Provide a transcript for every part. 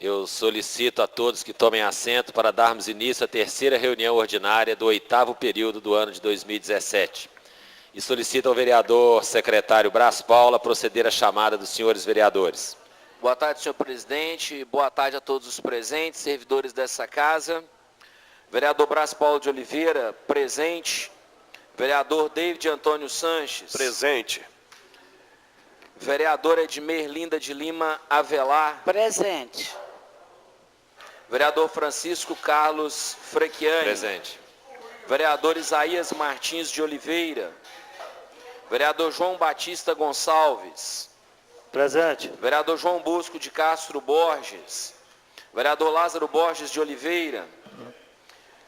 Eu solicito a todos que tomem assento para darmos início à terceira reunião ordinária do 8º período do ano de 2017. E solicito ao vereador secretário Brás Paula proceder à chamada dos senhores vereadores. Boa tarde, senhor presidente. Boa tarde a todos os presentes, servidores dessa casa. Vereador Brás Paulo de Oliveira, presente. Vereador David Antônio Sanches. Presente. Vereadora Edmer Linda de Lima Avelar. Presente. Vereador Francisco Carlos Frechiani. Presente. Vereador Isaías Martins de Oliveira. Vereador João Batista Gonçalves. Presente. Vereador João Bosco de Castro Borges. Vereador Lázaro Borges de Oliveira.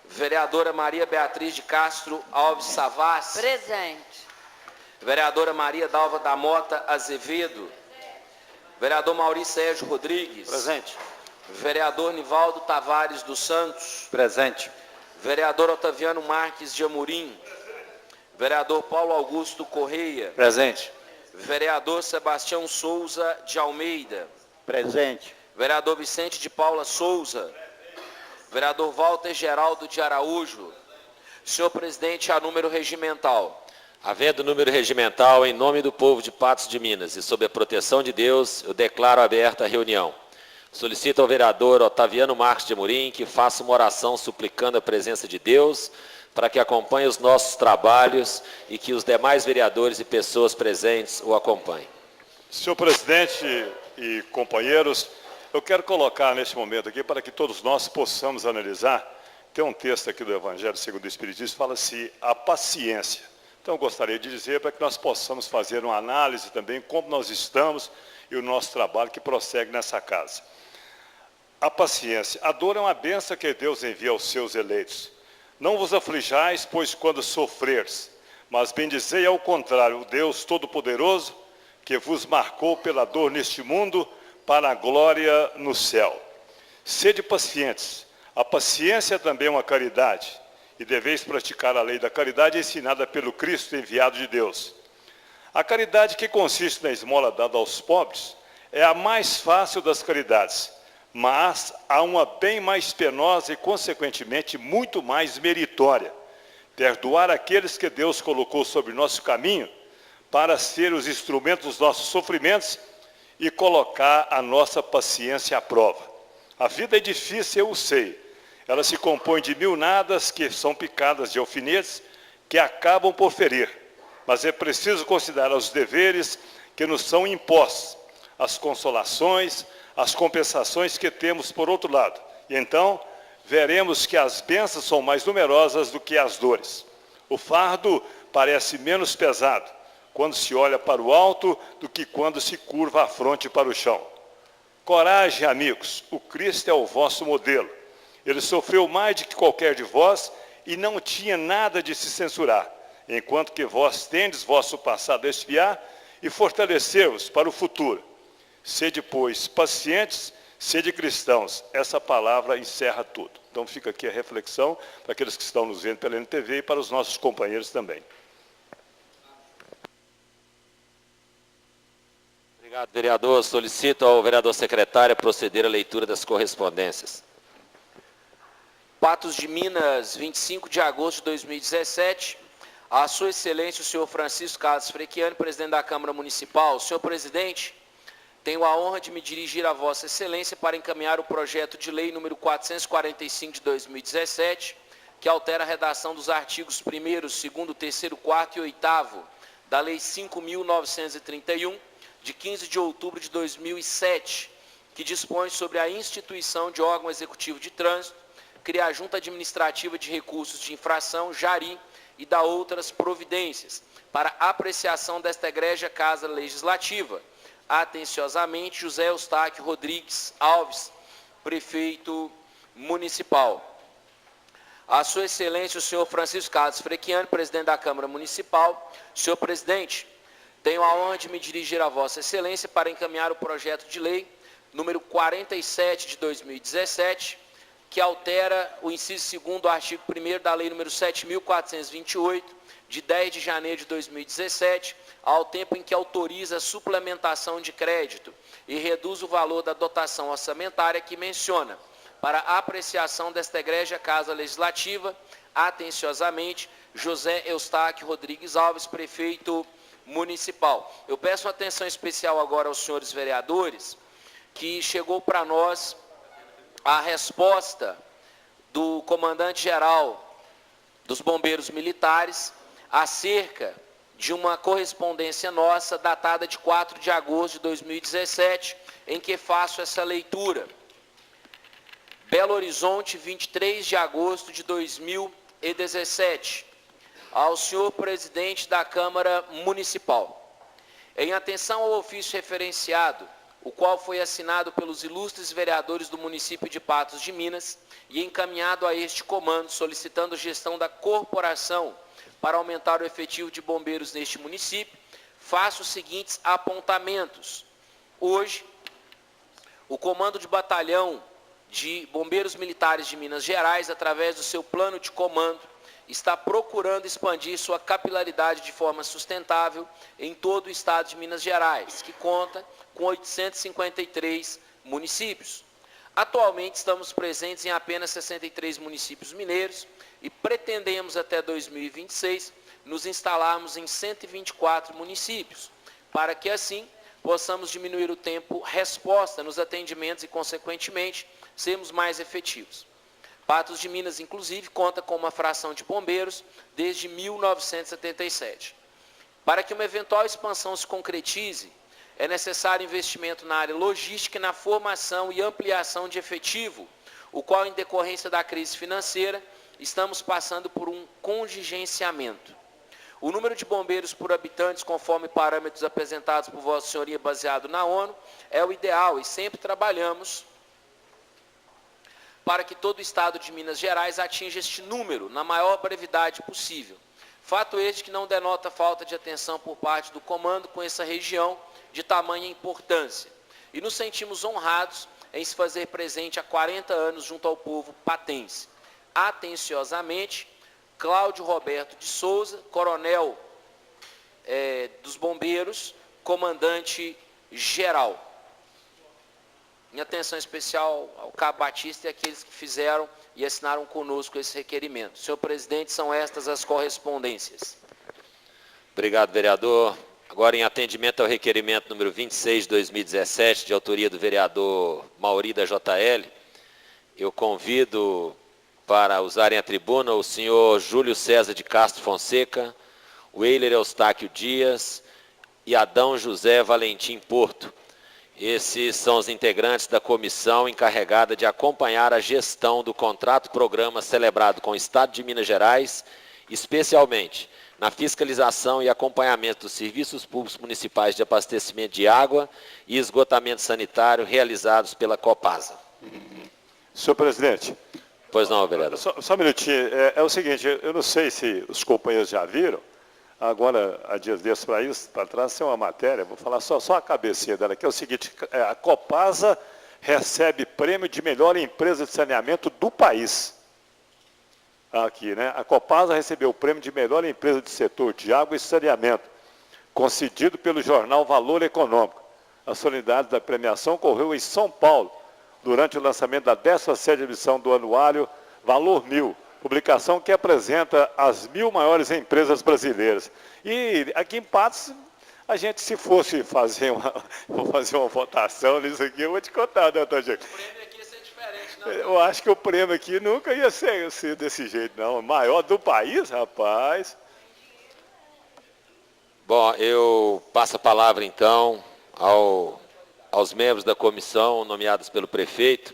Vereadora Maria Beatriz de Castro Alves Savassi. Presente. Vereadora Maria Dalva da Mota Azevedo. Vereador Maurício Sérgio Rodrigues. Presente. Vereador Nivaldo Tavares dos Santos. Presente. Vereador Otaviano Marques de Amorim. Vereador Paulo Augusto Correia. Presente. Vereador Sebastião Souza de Almeida. Presente. Vereador Vicente de Paula Souza. Vereador Walter Geraldo de Araújo. Senhor presidente, a número regimental. Havendo número regimental, em nome do povo de Patos de Minas e sob a proteção de Deus, eu declaro aberta a reunião. Solicito ao vereador Otaviano Marques de Amorim que faça uma oração suplicando a presença de Deus para que acompanhe os nossos trabalhos e que os demais vereadores e pessoas presentes o acompanhem. Senhor presidente e companheiros, eu quero colocar neste momento aqui para que todos nós possamos analisar. Tem um texto aqui do Evangelho segundo o Espiritismo, fala-se a paciência. Então eu gostaria de dizer para que nós possamos fazer uma análise também como nós estamos e o nosso trabalho que prossegue nessa casa. A paciência. A dor é uma bênção que Deus envia aos seus eleitos. Não vos aflijais, pois quando sofreres, mas bendizei ao contrário o Deus Todo-Poderoso, que vos marcou pela dor neste mundo, para a glória no céu. Sede pacientes. A paciência também é uma caridade, e deveis praticar a lei da caridade ensinada pelo Cristo enviado de Deus. A caridade que consiste na esmola dada aos pobres é a mais fácil das caridades, mas há uma bem mais penosa e, consequentemente, muito mais meritória. Perdoar aqueles que Deus colocou sobre nosso caminho para ser os instrumentos dos nossos sofrimentos e colocar a nossa paciência à prova. A vida é difícil, eu sei. Ela se compõe de mil nadas que são picadas de alfinetes que acabam por ferir. Mas é preciso considerar os deveres que nos são impostos, as consolações, as compensações que temos por outro lado. E então, veremos que as bênçãos são mais numerosas do que as dores. O fardo parece menos pesado quando se olha para o alto do que quando se curva a fronte para o chão. Coragem, amigos, o Cristo é o vosso modelo. Ele sofreu mais do que qualquer de vós e não tinha nada de se censurar, enquanto que vós tendes vosso passado a expiar e fortalecer-vos para o futuro. Sede, pois, pacientes, sede cristãos. Essa palavra encerra tudo. Então fica aqui a reflexão para aqueles que estão nos vendo pela NTV e para os nossos companheiros também. Obrigado, vereador. Solicito ao vereador secretário proceder à leitura das correspondências. Patos de Minas, 25 de agosto de 2017. A sua excelência, o senhor Francisco Carlos Frechiani, presidente da Câmara Municipal. Senhor presidente, tenho a honra de me dirigir a vossa excelência para encaminhar o projeto de lei número 445 de 2017, que altera a redação dos artigos 1º, 2º, 3º, 4º e 8º da Lei 5.931, de 15 de outubro de 2007, que dispõe sobre a instituição de órgão executivo de trânsito, cria a Junta Administrativa de Recursos de Infração, JARI, e dá outras providências, para apreciação desta egrégia Casa Legislativa. Atenciosamente, José Eustáquio Rodrigues Alves, prefeito municipal. A sua excelência, o senhor Francisco Carlos Frechiani, presidente da Câmara Municipal. Senhor presidente, tenho a honra de me dirigir a vossa excelência para encaminhar o projeto de lei número 47 de 2017, que altera o inciso 2º do artigo 1º da lei número 7.428, de 10 de janeiro de 2017, ao tempo em que autoriza a suplementação de crédito e reduz o valor da dotação orçamentária que menciona, para apreciação desta egrégia Casa Legislativa, atenciosamente, José Eustáquio Rodrigues Alves, prefeito municipal. Eu peço atenção especial agora aos senhores vereadores, que chegou para nós a resposta do comandante-geral dos bombeiros militares acerca de uma correspondência nossa datada de 4 de agosto de 2017, em que faço essa leitura. Belo Horizonte, 23 de agosto de 2017. Ao senhor presidente da Câmara Municipal. Em atenção ao ofício referenciado, o qual foi assinado pelos ilustres vereadores do município de Patos de Minas e encaminhado a este comando, solicitando gestão da corporação para aumentar o efetivo de bombeiros neste município, faço os seguintes apontamentos. Hoje, o Comando de Batalhão de Bombeiros Militares de Minas Gerais, através do seu plano de comando, está procurando expandir sua capilaridade de forma sustentável em todo o estado de Minas Gerais, que conta com 853 municípios. Atualmente estamos presentes em apenas 63 municípios mineiros e pretendemos até 2026 nos instalarmos em 124 municípios, para que assim possamos diminuir o tempo resposta nos atendimentos e, consequentemente, sermos mais efetivos. Patos de Minas, inclusive, conta com uma fração de bombeiros desde 1977. Para que uma eventual expansão se concretize, é necessário investimento na área logística e na formação e ampliação de efetivo, o qual, em decorrência da crise financeira, estamos passando por um contingenciamento. O número de bombeiros por habitantes, conforme parâmetros apresentados por Vossa Senhoria baseado na ONU, é o ideal e sempre trabalhamos para que todo o estado de Minas Gerais atinja este número na maior brevidade possível. Fato este que não denota falta de atenção por parte do comando com essa região de tamanha importância. E nos sentimos honrados em se fazer presente há 40 anos junto ao povo patense. Atenciosamente, Cláudio Roberto de Souza, coronel dos bombeiros, comandante geral. Minha atenção especial ao Cabo Batista e aqueles que fizeram e assinaram conosco esse requerimento. Senhor presidente, são estas as correspondências. Obrigado, vereador. Agora, em atendimento ao requerimento número 26 de 2017, de autoria do vereador Mauri da JL, eu convido para usarem a tribuna o senhor Júlio César de Castro Fonseca, Weiler Eustáquio Dias e Adão José Valentim Porto. Esses são os integrantes da comissão encarregada de acompanhar a gestão do contrato-programa celebrado com o Estado de Minas Gerais, especialmente na fiscalização e acompanhamento dos serviços públicos municipais de abastecimento de água e esgotamento sanitário realizados pela Copasa. Senhor presidente. Pois não, vereador. Só um minutinho. É o seguinte, eu não sei se os companheiros já viram, agora, há dias desses para trás, tem uma matéria, vou falar só a cabecinha dela, que é o seguinte, a Copasa recebe prêmio de melhor empresa de saneamento do país. Aqui, né? A Copasa recebeu o prêmio de melhor empresa de setor de água e saneamento, concedido pelo jornal Valor Econômico. A solenidade da premiação ocorreu em São Paulo, durante o lançamento da 17ª edição do anuário Valor 1000, publicação que apresenta as 1000 maiores empresas brasileiras. E aqui em Patos, a gente, se fosse fazer uma votação nisso aqui, eu vou te contar, né, Antônio? O prêmio aqui ia ser diferente, não? Eu acho que o prêmio aqui nunca ia ser desse jeito, não. O maior do país, rapaz. Bom, eu passo a palavra, então, aos membros da comissão nomeados pelo prefeito.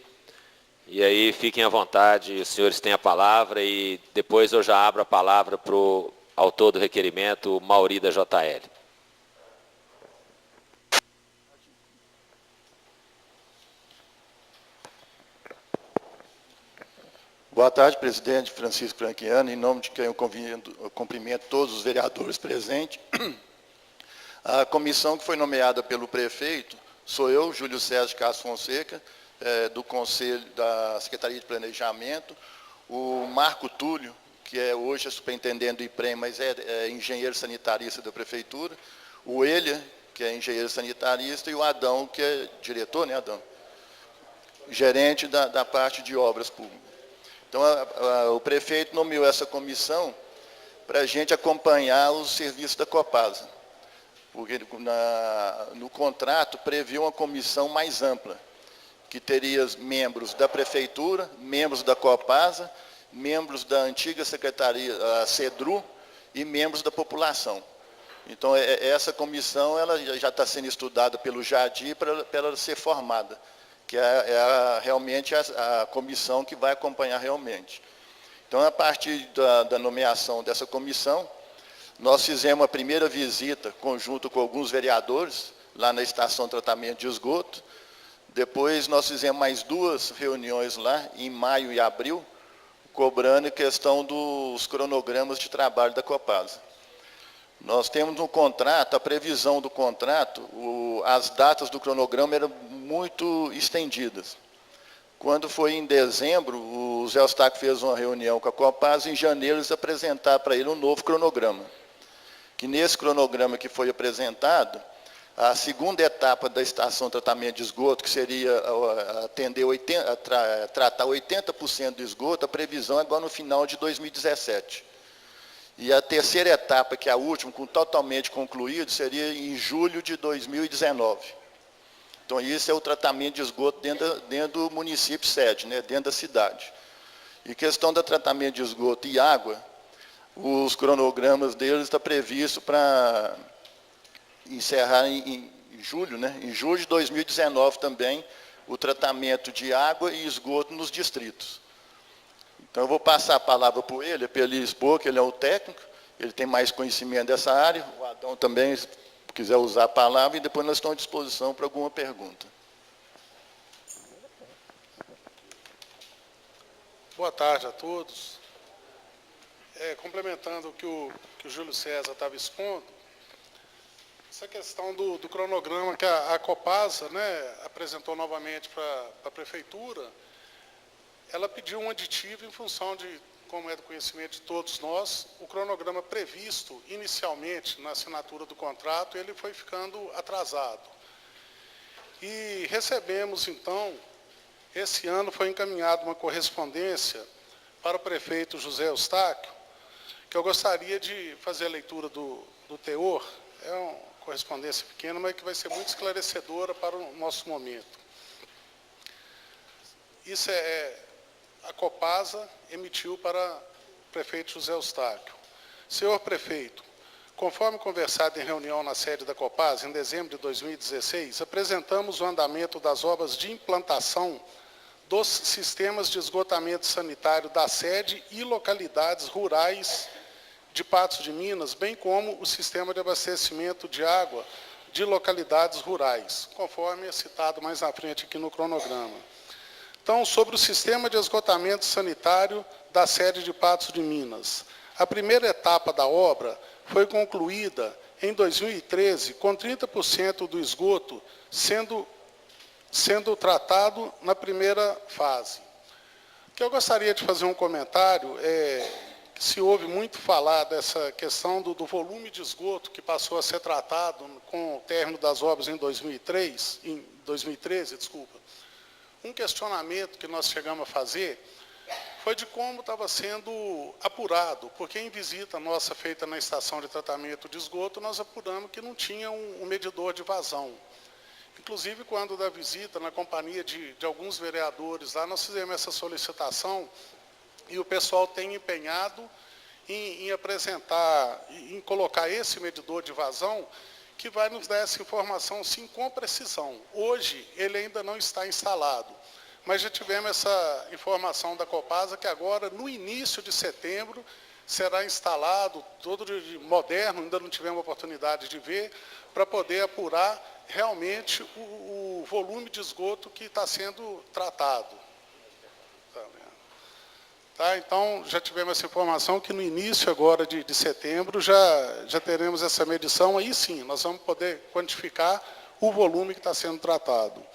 E aí, fiquem à vontade, os senhores têm a palavra e depois eu já abro a palavra para o autor do requerimento, o Mauri da JL. Boa tarde, presidente Francisco Franquiano. Em nome de quem eu cumprimento todos os vereadores presentes. A comissão que foi nomeada pelo prefeito sou eu, Júlio César de Castro Fonseca, do Conselho da Secretaria de Planejamento, o Marco Túlio, que hoje é superintendente do IPREM, mas é engenheiro sanitarista da Prefeitura, o Elia, que é engenheiro sanitarista, e o Adão, que é diretor, né, Adão? Gerente da parte de obras públicas. Então, o prefeito nomeou essa comissão para a gente acompanhar os serviços da Copasa, porque no contrato previa uma comissão mais ampla, que teria membros da prefeitura, membros da Copasa, membros da antiga secretaria, a CEDRU, e membros da população. Então, essa comissão ela já está sendo estudada pelo Jadir para ela ser formada, que realmente a comissão que vai acompanhar realmente. Então, a partir da nomeação dessa comissão, nós fizemos a primeira visita conjunto com alguns vereadores, lá na estação de tratamento de esgoto. Depois, nós fizemos mais 2 reuniões lá, em maio e abril, cobrando a questão dos cronogramas de trabalho da Copasa. Nós temos no contrato, a previsão do contrato, as datas do cronograma eram muito estendidas. Quando foi em dezembro, o Zé Eustáquio fez uma reunião com a Copasa, em janeiro eles apresentaram para ele um novo cronograma. Que nesse cronograma que foi apresentado, a segunda etapa da estação de tratamento de esgoto, que seria atender tratar 80% do esgoto, a previsão é agora no final de 2017. E a terceira etapa, que é a última, totalmente concluído, seria em julho de 2019. Então, isso é o tratamento de esgoto dentro do município sede, né, dentro da cidade. E questão do tratamento de esgoto e água, os cronogramas deles estão previstos para encerrar em julho, né, em julho de 2019 também, o tratamento de água e esgoto nos distritos. Então, eu vou passar a palavra para ele, para ele expor, que ele é o técnico, ele tem mais conhecimento dessa área, o Adão também, se quiser usar a palavra, e depois nós estamos à disposição para alguma pergunta. Boa tarde a todos. Complementando o que o Júlio César estava expondo, essa questão do cronograma que a Copasa, né, apresentou novamente para a Prefeitura, ela pediu um aditivo em função de, como é do conhecimento de todos nós, o cronograma previsto inicialmente na assinatura do contrato, ele foi ficando atrasado. E recebemos, então, esse ano foi encaminhada uma correspondência para o prefeito José Eustáquio, que eu gostaria de fazer a leitura do teor. É uma correspondência pequena, mas que vai ser muito esclarecedora para o nosso momento. Isso a Copasa emitiu para o prefeito José Eustáquio. Senhor prefeito, conforme conversado em reunião na sede da Copasa, em dezembro de 2016, apresentamos o andamento das obras de implantação dos sistemas de esgotamento sanitário da sede e localidades rurais de Patos de Minas, bem como o sistema de abastecimento de água de localidades rurais, conforme é citado mais à frente aqui no cronograma. Então, sobre o sistema de esgotamento sanitário da sede de Patos de Minas. A primeira etapa da obra foi concluída em 2013, com 30% do esgoto sendo tratado na primeira fase. O que eu gostaria de fazer um comentário que se ouve muito falar dessa questão do volume de esgoto que passou a ser tratado com o término das obras em 2013, Um questionamento que nós chegamos a fazer foi de como estava sendo apurado, porque em visita nossa feita na estação de tratamento de esgoto, nós apuramos que não tinha um medidor de vazão. Inclusive, quando da visita, na companhia de alguns vereadores lá, nós fizemos essa solicitação e o pessoal tem empenhado em apresentar, em colocar esse medidor de vazão, que vai nos dar essa informação, sim, com precisão. Hoje, ele ainda não está instalado, mas já tivemos essa informação da Copasa, que agora, no início de setembro, será instalado, todo de moderno, ainda não tivemos a oportunidade de ver, para poder apurar realmente o volume de esgoto que está sendo tratado. Tá, então, já tivemos essa informação que no início agora de setembro já teremos essa medição, aí sim, nós vamos poder quantificar o volume que está sendo tratado.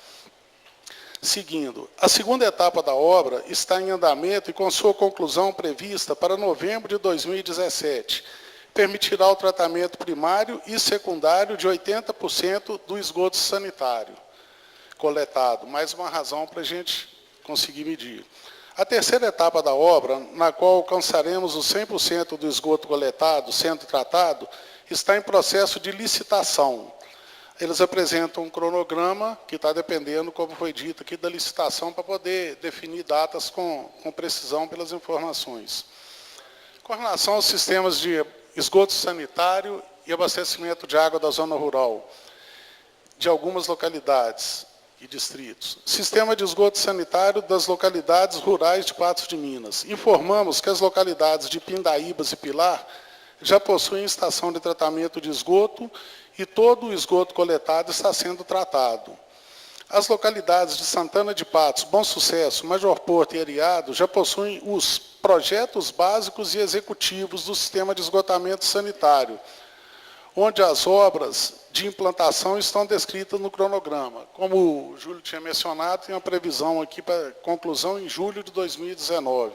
Seguindo, a segunda etapa da obra está em andamento e com sua conclusão prevista para novembro de 2017, permitirá o tratamento primário e secundário de 80% do esgoto sanitário coletado. Mais uma razão para a gente conseguir medir. A terceira etapa da obra, na qual alcançaremos os 100% do esgoto coletado sendo tratado, está em processo de licitação. Eles apresentam um cronograma que está dependendo, como foi dito aqui, da licitação para poder definir datas com precisão pelas informações. Com relação aos sistemas de esgoto sanitário e abastecimento de água da zona rural, de algumas localidades e distritos. Sistema de esgoto sanitário das localidades rurais de Patos de Minas. Informamos que as localidades de Pindaíbas e Pilar já possuem estação de tratamento de esgoto e todo o esgoto coletado está sendo tratado. As localidades de Santana de Patos, Bom Sucesso, Major Porto e Ariado já possuem os projetos básicos e executivos do sistema de esgotamento sanitário, onde as obras de implantação estão descritas no cronograma. Como o Júlio tinha mencionado, tem uma previsão aqui para conclusão em julho de 2019.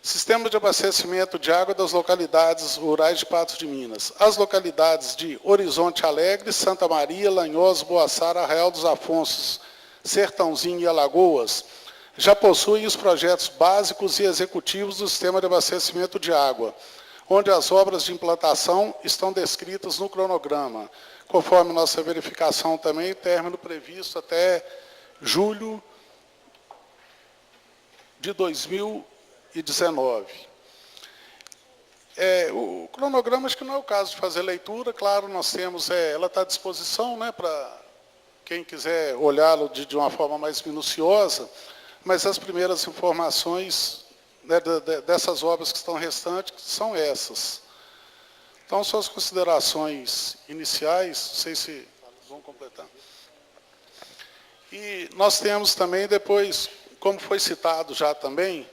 Sistema de abastecimento de água das localidades rurais de Patos de Minas. As localidades de Horizonte Alegre, Santa Maria, Lanhoso, Boaçara, Arraial dos Afonsos, Sertãozinho e Alagoas já possuem os projetos básicos e executivos do sistema de abastecimento de água, onde as obras de implantação estão descritas no cronograma, conforme nossa verificação também, término previsto até julho de 2019. O cronograma, acho que não é o caso de fazer leitura, claro, nós temos, ela está à disposição, né, para quem quiser olhá-lo de uma forma mais minuciosa, mas as primeiras informações, né, dessas obras que estão restantes são essas. Então, suas considerações iniciais, não sei se vão completar. E nós temos também depois, como foi citado já também,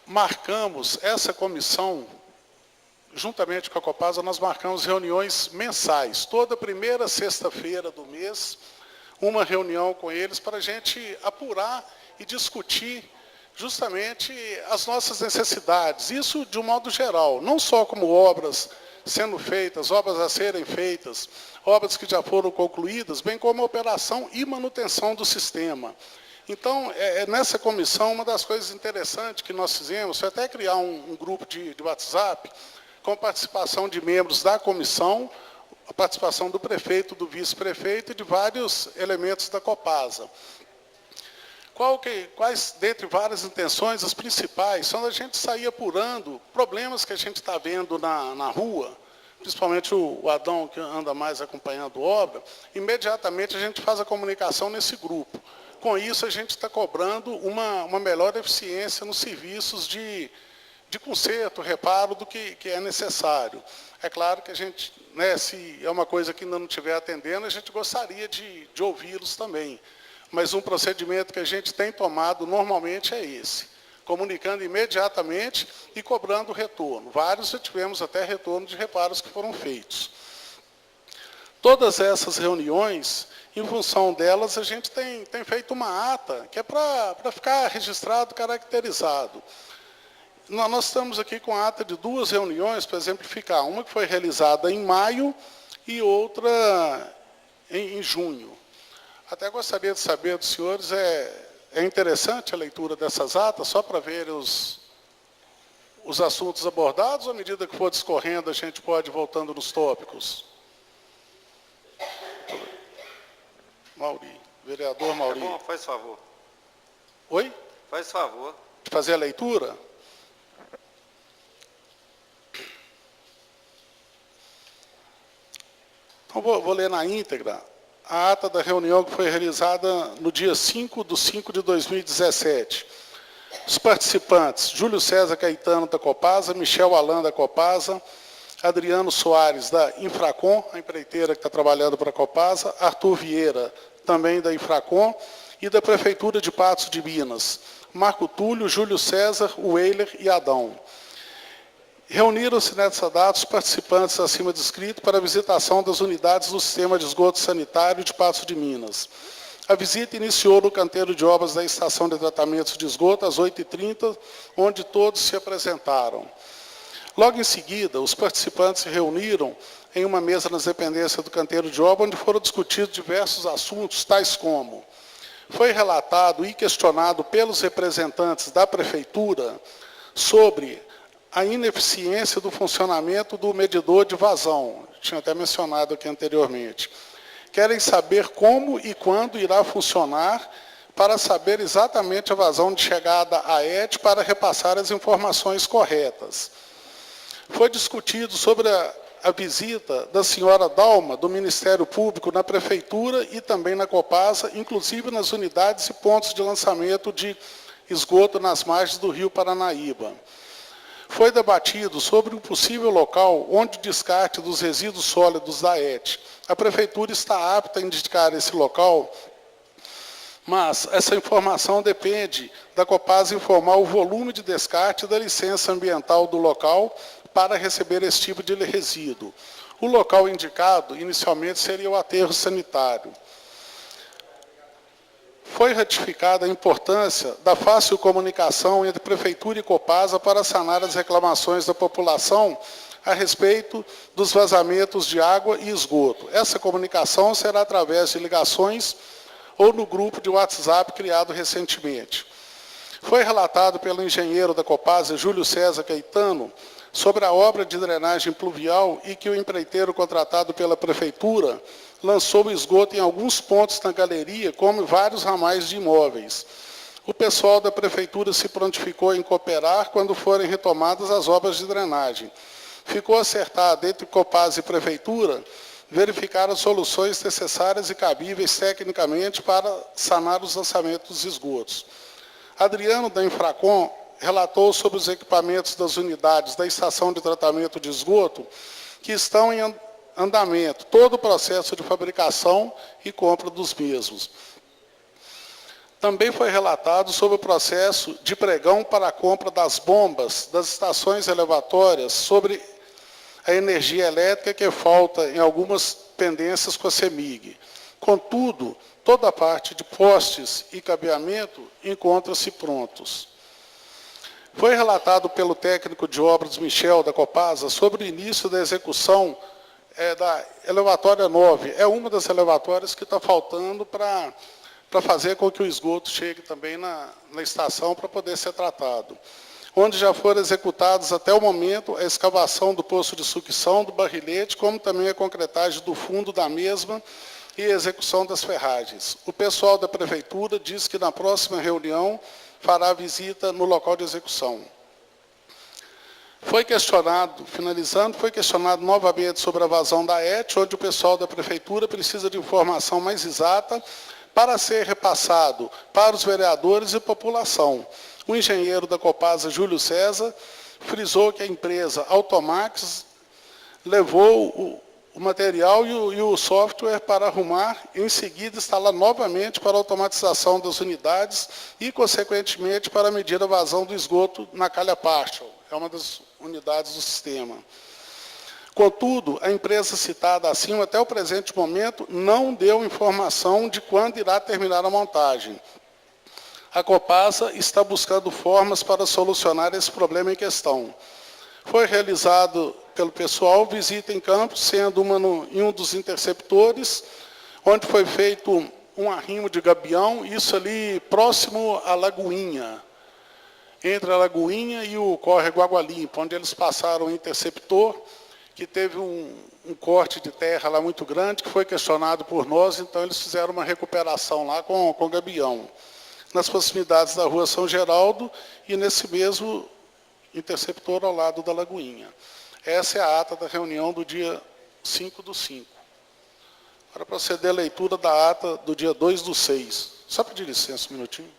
marcamos essa comissão, juntamente com a Copasa, nós marcamos reuniões mensais, toda primeira sexta-feira do mês, uma reunião com eles para a gente apurar e discutir justamente as nossas necessidades, isso de um modo geral, não só como obras sendo feitas, obras a serem feitas, obras que já foram concluídas, bem como a operação e manutenção do sistema. Então, nessa comissão, uma das coisas interessantes que nós fizemos foi até criar um grupo de WhatsApp com participação de membros da comissão, a participação do prefeito, do vice-prefeito e de vários elementos da Copasa. Quais, dentre várias intenções, as principais, são a gente sair apurando problemas que a gente está vendo na rua, principalmente o Adão, que anda mais acompanhando a obra, imediatamente a gente faz a comunicação nesse grupo. Com isso, a gente está cobrando uma melhor eficiência nos serviços de conserto, reparo do que é necessário. É claro que a gente, né, se é uma coisa que ainda não estiver atendendo, a gente gostaria de ouvi-los também. Mas um procedimento que a gente tem tomado normalmente é esse, comunicando imediatamente e cobrando retorno. Vários já tivemos até retorno de reparos que foram feitos. Todas essas reuniões, em função delas, a gente tem feito uma ata, que é para ficar registrado, caracterizado. Nós estamos aqui com a ata de 2 reuniões, para exemplificar, uma que foi realizada em maio e outra em junho. Até gostaria de saber dos senhores, é interessante a leitura dessas atas, só para ver os assuntos abordados, ou à medida que for discorrendo, a gente pode ir voltando nos tópicos? Mauri, vereador Mauri. É bom, faz favor. Oi? Faz favor. De fazer a leitura? Então, vou ler na íntegra a ata da reunião que foi realizada no dia 5/5 de 2017. Os participantes, Júlio César Caetano, da Copasa, Michel Alan, da Copasa, Adriano Soares, da Infracom, a empreiteira que está trabalhando para a Copasa, Arthur Vieira, também da Infracom, e da Prefeitura de Patos de Minas, Marco Túlio, Júlio César, Weiler e Adão. Reuniram-se nessa data os participantes acima descritos para a visitação das unidades do Sistema de Esgoto Sanitário de Patos de Minas. A visita iniciou no canteiro de obras da Estação de Tratamento de Esgoto, às 8h30, onde todos se apresentaram. Logo em seguida, os participantes se reuniram em uma mesa nas dependências do canteiro de obra, onde foram discutidos diversos assuntos, tais como: foi relatado e questionado pelos representantes da prefeitura sobre a ineficiência do funcionamento do medidor de vazão. Tinha até mencionado aqui anteriormente. Querem saber como e quando irá funcionar para saber exatamente a vazão de chegada à ET para repassar as informações corretas. Foi discutido sobre a visita da senhora Dalma, do Ministério Público, na Prefeitura e também na Copasa, inclusive nas unidades e pontos de lançamento de esgoto nas margens do Rio Paranaíba. Foi debatido sobre o possível local onde o descarte dos resíduos sólidos da ET. A Prefeitura está apta a indicar esse local, mas essa informação depende da Copasa informar o volume de descarte da licença ambiental do local para receber esse tipo de resíduo. O local indicado, inicialmente, seria o aterro sanitário. Foi ratificada a importância da fácil comunicação entre Prefeitura e Copasa para sanar as reclamações da população a respeito dos vazamentos de água e esgoto. Essa comunicação será através de ligações ou no grupo de WhatsApp criado recentemente. Foi relatado pelo engenheiro da Copasa, Júlio César Caetano, sobre a obra de drenagem pluvial e que o empreiteiro contratado pela Prefeitura lançou o esgoto em alguns pontos na galeria, como vários ramais de imóveis. O pessoal da Prefeitura se prontificou em cooperar quando forem retomadas as obras de drenagem. Ficou acertado entre Copasa e Prefeitura verificar as soluções necessárias e cabíveis tecnicamente para sanar os lançamentos dos esgotos. Adriano, da Infracom, relatou sobre os equipamentos das unidades da estação de tratamento de esgoto que estão em andamento, todo o processo de fabricação e compra dos mesmos. Também foi relatado sobre o processo de pregão para a compra das bombas das estações elevatórias, sobre a energia elétrica que falta em algumas pendências com a CEMIG. Contudo, toda a parte de postes e cabeamento encontra-se prontos. Foi relatado pelo técnico de obras Michel, da Copasa, sobre o início da execução da elevatória 9. É uma das elevatórias que está faltando para fazer com que o esgoto chegue também na estação para poder ser tratado. Onde já foram executados até o momento a escavação do poço de sucção, do barrilete, como também a concretagem do fundo da mesma e a execução das ferragens. O pessoal da Prefeitura diz que na próxima reunião fará visita no local de execução. Foi questionado, finalizando, foi questionado novamente sobre a vazão da ET, onde o pessoal da Prefeitura precisa de informação mais exata para ser repassado para os vereadores e população. O engenheiro da Copasa, Júlio César, frisou que a empresa Automax levou o material e o software para arrumar e, em seguida, instalar novamente para a automatização das unidades e, consequentemente, para medir a vazão do esgoto na calha partial. É uma das unidades do sistema. Contudo, a empresa citada acima, até o presente momento, não deu informação de quando irá terminar a montagem. A Copasa está buscando formas para solucionar esse problema em questão. Foi realizado pelo pessoal visita em campo, sendo uma em um dos interceptores, onde foi feito um arrimo de gabião, isso ali próximo à Lagoinha, entre a Lagoinha e o córrego Água Limpa, onde eles passaram o interceptor, que teve um corte de terra lá muito grande, que foi questionado por nós, então eles fizeram uma recuperação lá com gabião, nas proximidades da rua São Geraldo e nesse mesmo interceptor ao lado da Lagoinha. Essa é a ata da reunião do dia 5/5. Para proceder à leitura da ata do dia 2/6. Só pedir licença um minutinho.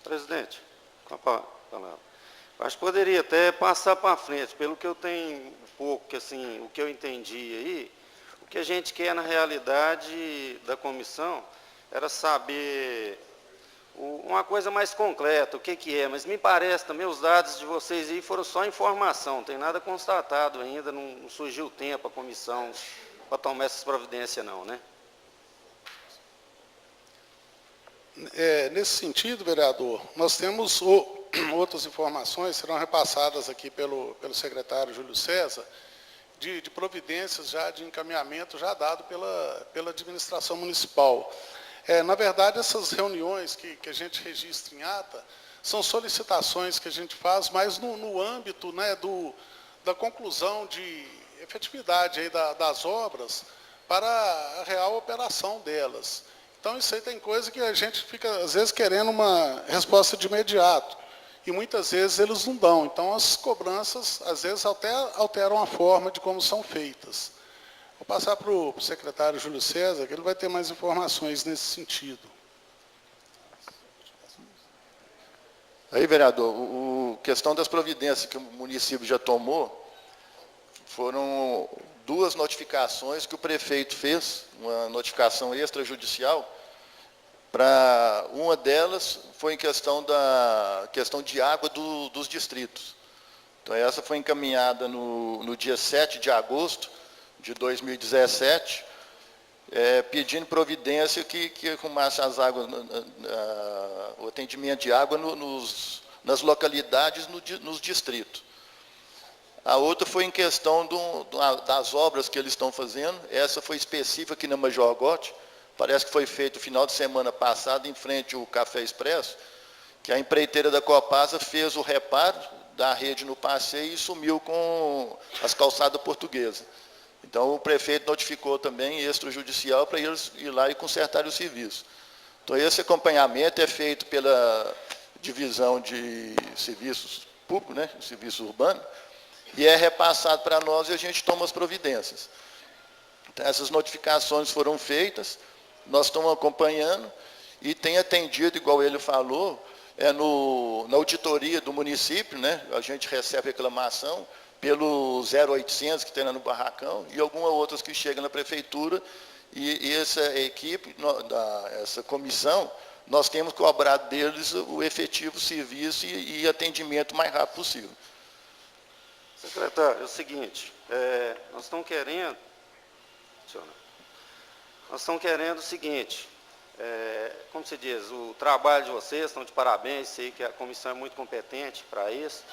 Presidente, com a palavra. Acho que poderia até passar para frente, pelo que eu tenho um pouco, assim, o que eu entendi aí, o que a gente quer na realidade da comissão era saber uma coisa mais concreta, o que é, mas me parece também os dados de vocês aí foram só informação, não tem nada constatado ainda, não surgiu tempo a comissão para tomar essas providências não, né? nesse sentido, vereador, nós temos outras informações, serão repassadas aqui pelo secretário Júlio César, de providências já de encaminhamento já dado pela administração municipal. Na verdade, essas reuniões que a gente registra em ata são solicitações que a gente faz, mas no âmbito, né, da conclusão de efetividade aí das obras para a real operação delas. Então, isso aí tem coisa que a gente fica, às vezes, querendo uma resposta de imediato, e muitas vezes eles não dão. Então, as cobranças, às vezes, até alteram a forma de como são feitas. Vou passar para o secretário Júlio César, que ele vai ter mais informações nesse sentido. Aí, vereador, questão das providências que o município já tomou, foram 2 notificações que o prefeito fez, uma notificação extrajudicial. Uma delas foi em questão de água dos distritos. Então, essa foi encaminhada no dia 7 de agosto de 2017, pedindo providência que arrumasse as águas, o atendimento de água nas localidades, nos distritos. A outra foi em questão das obras que eles estão fazendo. Essa foi específica aqui na Major Gotti. Parece que foi feito no final de semana passado, em frente ao Café Expresso, que a empreiteira da Copasa fez o reparo da rede no passeio e sumiu com as calçadas portuguesas. Então, o prefeito notificou também extrajudicial para eles ir lá e consertar o serviço. Então, esse acompanhamento é feito pela divisão de serviços públicos, né, serviço urbano, e é repassado para nós e a gente toma as providências. Então, essas notificações foram feitas, nós estamos acompanhando e tem atendido, igual ele falou, na auditoria do município, né, a gente recebe reclamação pelo 0800 que tem lá no Barracão e algumas outras que chegam na prefeitura, e essa equipe, essa comissão, nós temos cobrado deles o efetivo serviço e atendimento o mais rápido possível. Secretário, é o seguinte, nós estamos querendo o seguinte, como se diz, o trabalho de vocês, estão de parabéns, sei que a comissão é muito competente para isso,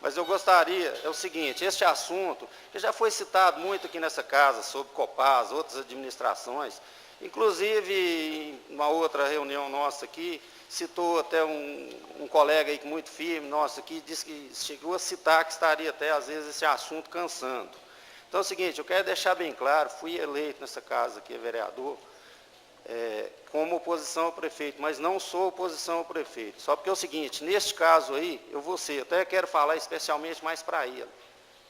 mas eu gostaria, é o seguinte, este assunto, que já foi citado muito aqui nessa casa, sobre Copasa, outras administrações, inclusive, em uma outra reunião nossa aqui, citou até um colega aí muito firme nosso aqui, disse que chegou a citar que estaria até, às vezes, esse assunto cansando. Então é o seguinte, eu quero deixar bem claro, fui eleito nessa casa aqui, vereador, como oposição ao prefeito, mas não sou oposição ao prefeito. Só porque é o seguinte, neste caso aí, até quero falar especialmente mais para ele,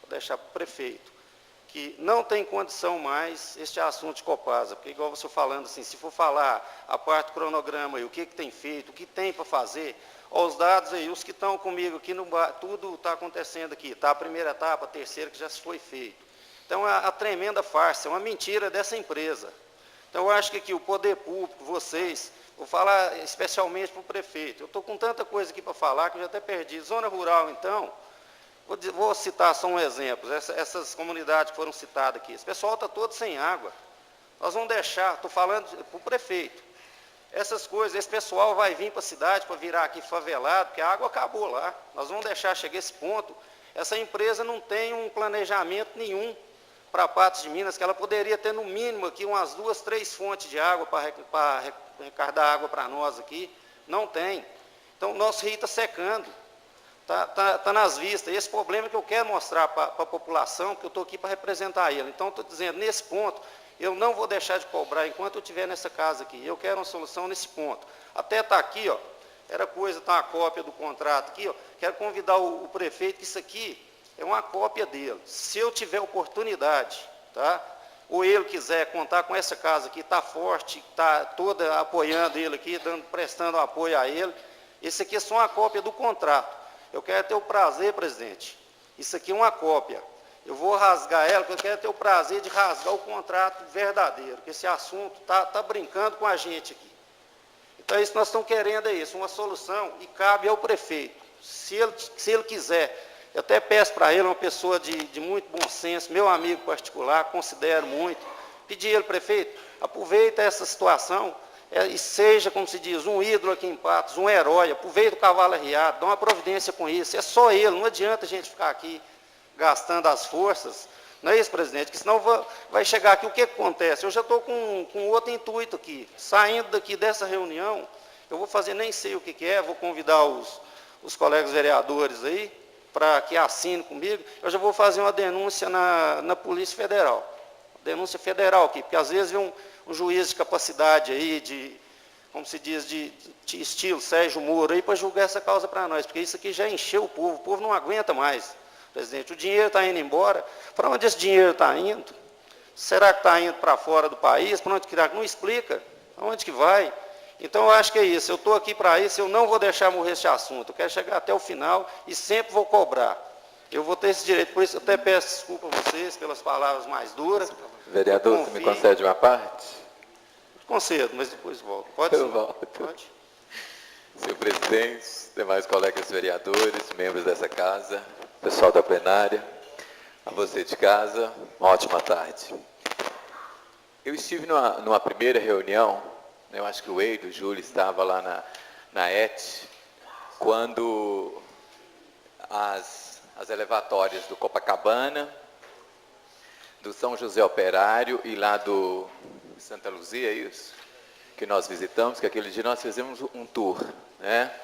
vou deixar para o prefeito, que não tem condição mais este assunto de Copasa, porque igual você falando assim, se for falar a parte do cronograma aí, o que tem feito, o que tem para fazer, os dados aí, os que estão comigo aqui, tudo está acontecendo aqui, está a primeira etapa, a terceira que já se foi feito. Então, a tremenda farsa, é uma mentira dessa empresa. Então, eu acho que aqui o poder público, vocês, vou falar especialmente para o prefeito, eu estou com tanta coisa aqui para falar que eu já até perdi. Zona rural, então, vou citar só um exemplo, essas comunidades que foram citadas aqui, esse pessoal está todo sem água. Nós vamos deixar, estou falando para o prefeito, essas coisas, esse pessoal vai vir para a cidade para virar aqui favelado, porque a água acabou lá. Nós vamos deixar chegar a esse ponto. Essa empresa não tem um planejamento nenhum para Patos de Minas, que ela poderia ter no mínimo aqui umas 2, 3 fontes de água para recardar água para nós aqui. Não tem. Então, o nosso rio está secando. Está nas vistas. Esse problema que eu quero mostrar para a população, que eu estou aqui para representar ele. Então, estou dizendo, nesse ponto, eu não vou deixar de cobrar enquanto eu estiver nessa casa aqui. Eu quero uma solução nesse ponto. Até está aqui, ó, era coisa, está uma cópia do contrato aqui, ó. Quero convidar o prefeito, que isso aqui é uma cópia dele. Se eu tiver oportunidade, tá? Ou ele quiser contar com essa casa aqui, está forte, está toda apoiando ele aqui, prestando apoio a ele. Esse aqui é só uma cópia do contrato. Eu quero ter o prazer, presidente, isso aqui é uma cópia. Eu vou rasgar ela, porque eu quero ter o prazer de rasgar o contrato verdadeiro, porque esse assunto está brincando com a gente aqui. Então, isso que nós estamos querendo é isso, uma solução, e cabe ao prefeito. Se ele quiser, eu até peço para ele, uma pessoa de muito bom senso, meu amigo particular, considero muito, pedir ele, prefeito, aproveita essa situação e seja, como se diz, um ídolo aqui em Patos, um herói, aproveita o cavalo arriado, dá uma providência com isso, é só ele, não adianta a gente ficar aqui gastando as forças, não é isso, presidente? Que senão vai chegar aqui, o que acontece? Eu já estou com outro intuito aqui, saindo daqui dessa reunião, eu vou fazer, nem sei o que é, vou convidar os colegas vereadores aí, para que assinem comigo, eu já vou fazer uma denúncia na Polícia Federal, denúncia federal aqui, porque às vezes vem um juiz de capacidade aí, como se diz, de estilo Sérgio Moro, aí para julgar essa causa para nós, porque isso aqui já encheu o povo não aguenta mais, presidente, o dinheiro está indo embora, para onde esse dinheiro está indo? Será que está indo para fora do país? Para onde que não explica? Aonde que vai? Então, eu acho que é isso, eu estou aqui para isso, eu não vou deixar morrer esse assunto, eu quero chegar até o final e sempre vou cobrar. Eu vou ter esse direito, por isso eu até peço desculpa a vocês pelas palavras mais duras. Vereador, você me concede uma parte? Concedo, mas depois volto. Pode Eu sim. volto. Pode. Senhor presidente, demais colegas vereadores, membros dessa casa, pessoal da plenária, a você de casa, uma ótima tarde. Eu estive numa primeira reunião, eu acho que o Eido, o Júlio, estava lá na ET, quando as elevatórias do Copacabana, do São José Operário e lá do Santa Luzia, é isso? Que nós visitamos, que aquele dia nós fizemos um tour, né?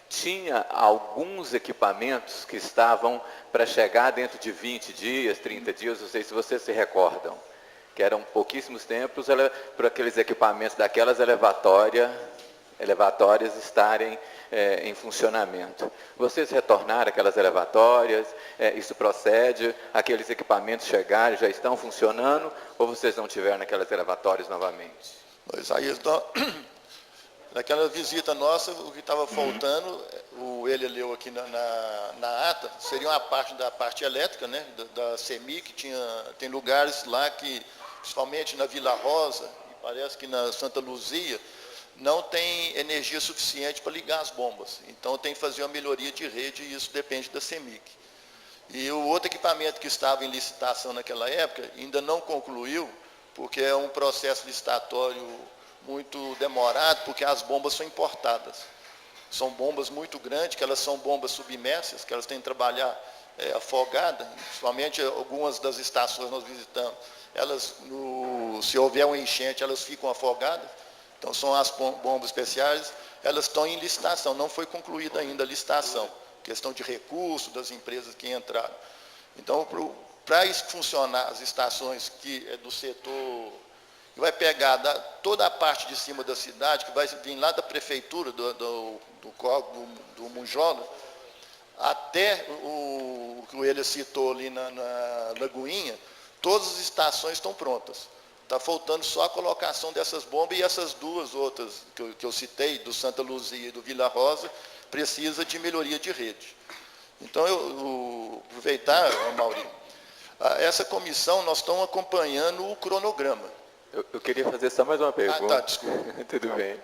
Tinha alguns equipamentos que estavam para chegar dentro de 20 dias, 30 dias, não sei se vocês se recordam, que eram pouquíssimos tempos para aqueles equipamentos daquelas elevatórias estarem em funcionamento. Vocês retornaram aquelas elevatórias, isso procede, aqueles equipamentos chegaram, já estão funcionando, ou vocês não tiveram aquelas elevatórias novamente? Isaías, então, naquela visita nossa, o que estava faltando, ele leu aqui na ata, seria uma parte da parte elétrica, né, da CEMIG, que tem lugares lá que, principalmente na Vila Rosa, e parece que na Santa Luzia, não tem energia suficiente para ligar as bombas. Então tem que fazer uma melhoria de rede e isso depende da CEMIG. E o outro equipamento que estava em licitação naquela época ainda não concluiu, porque é um processo licitatório muito demorado, porque as bombas são importadas. São bombas muito grandes, que elas são bombas submersas, que elas têm que trabalhar afogada, principalmente algumas das estações que nós visitamos, elas, se houver uma enchente, elas ficam afogadas. Então, são as bombas especiais, elas estão em licitação, não foi concluída ainda a licitação, questão de recurso das empresas que entraram. Então, para isso funcionar, as estações que é do setor, que vai pegar toda a parte de cima da cidade, que vai vir lá da prefeitura, do Munjola, até o que ele citou ali na Lagoinha, todas as estações estão prontas. Está faltando só a colocação dessas bombas e essas duas outras que eu citei, do Santa Luzia e do Vila Rosa, precisa de melhoria de rede. Então, eu aproveitar, Maurício, essa comissão, nós estamos acompanhando o cronograma. Eu queria fazer só mais uma pergunta. Desculpa. Tudo bem.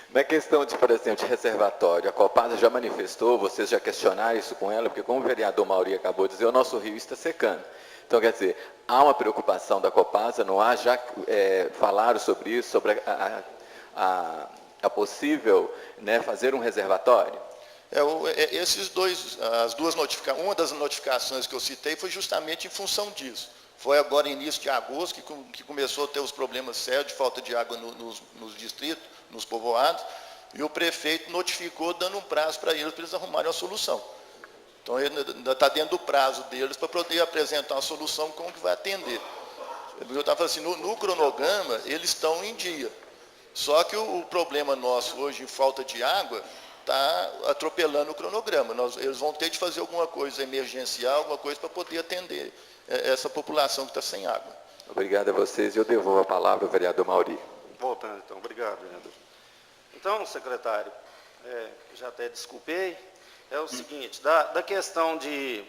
Na questão de, por exemplo, de reservatório, a Copasa já manifestou, vocês já questionaram isso com ela, porque como o vereador Mauri acabou de dizer, o nosso rio está secando. Então, quer dizer, há uma preocupação da Copasa, não há? Já falaram sobre isso, sobre a possível, né, fazer um reservatório? Uma das notificações que eu citei foi justamente em função disso. Foi agora, início de agosto, que começou a ter os problemas sérios de falta de água nos distritos, nos povoados, e o prefeito notificou, dando um prazo para eles arrumarem uma solução. Então, ele ainda está dentro do prazo deles para poder apresentar uma solução como que vai atender. Eu estava falando assim, no cronograma, eles estão em dia. Só que o problema nosso hoje, em falta de água, está atropelando o cronograma. Eles vão ter de fazer alguma coisa emergencial, alguma coisa para poder atender essa população que está sem água. Obrigado a vocês e eu devolvo a palavra ao vereador Mauri. Voltando, então. Obrigado, vereador. Então, secretário, já até desculpei, é o seguinte, da questão de,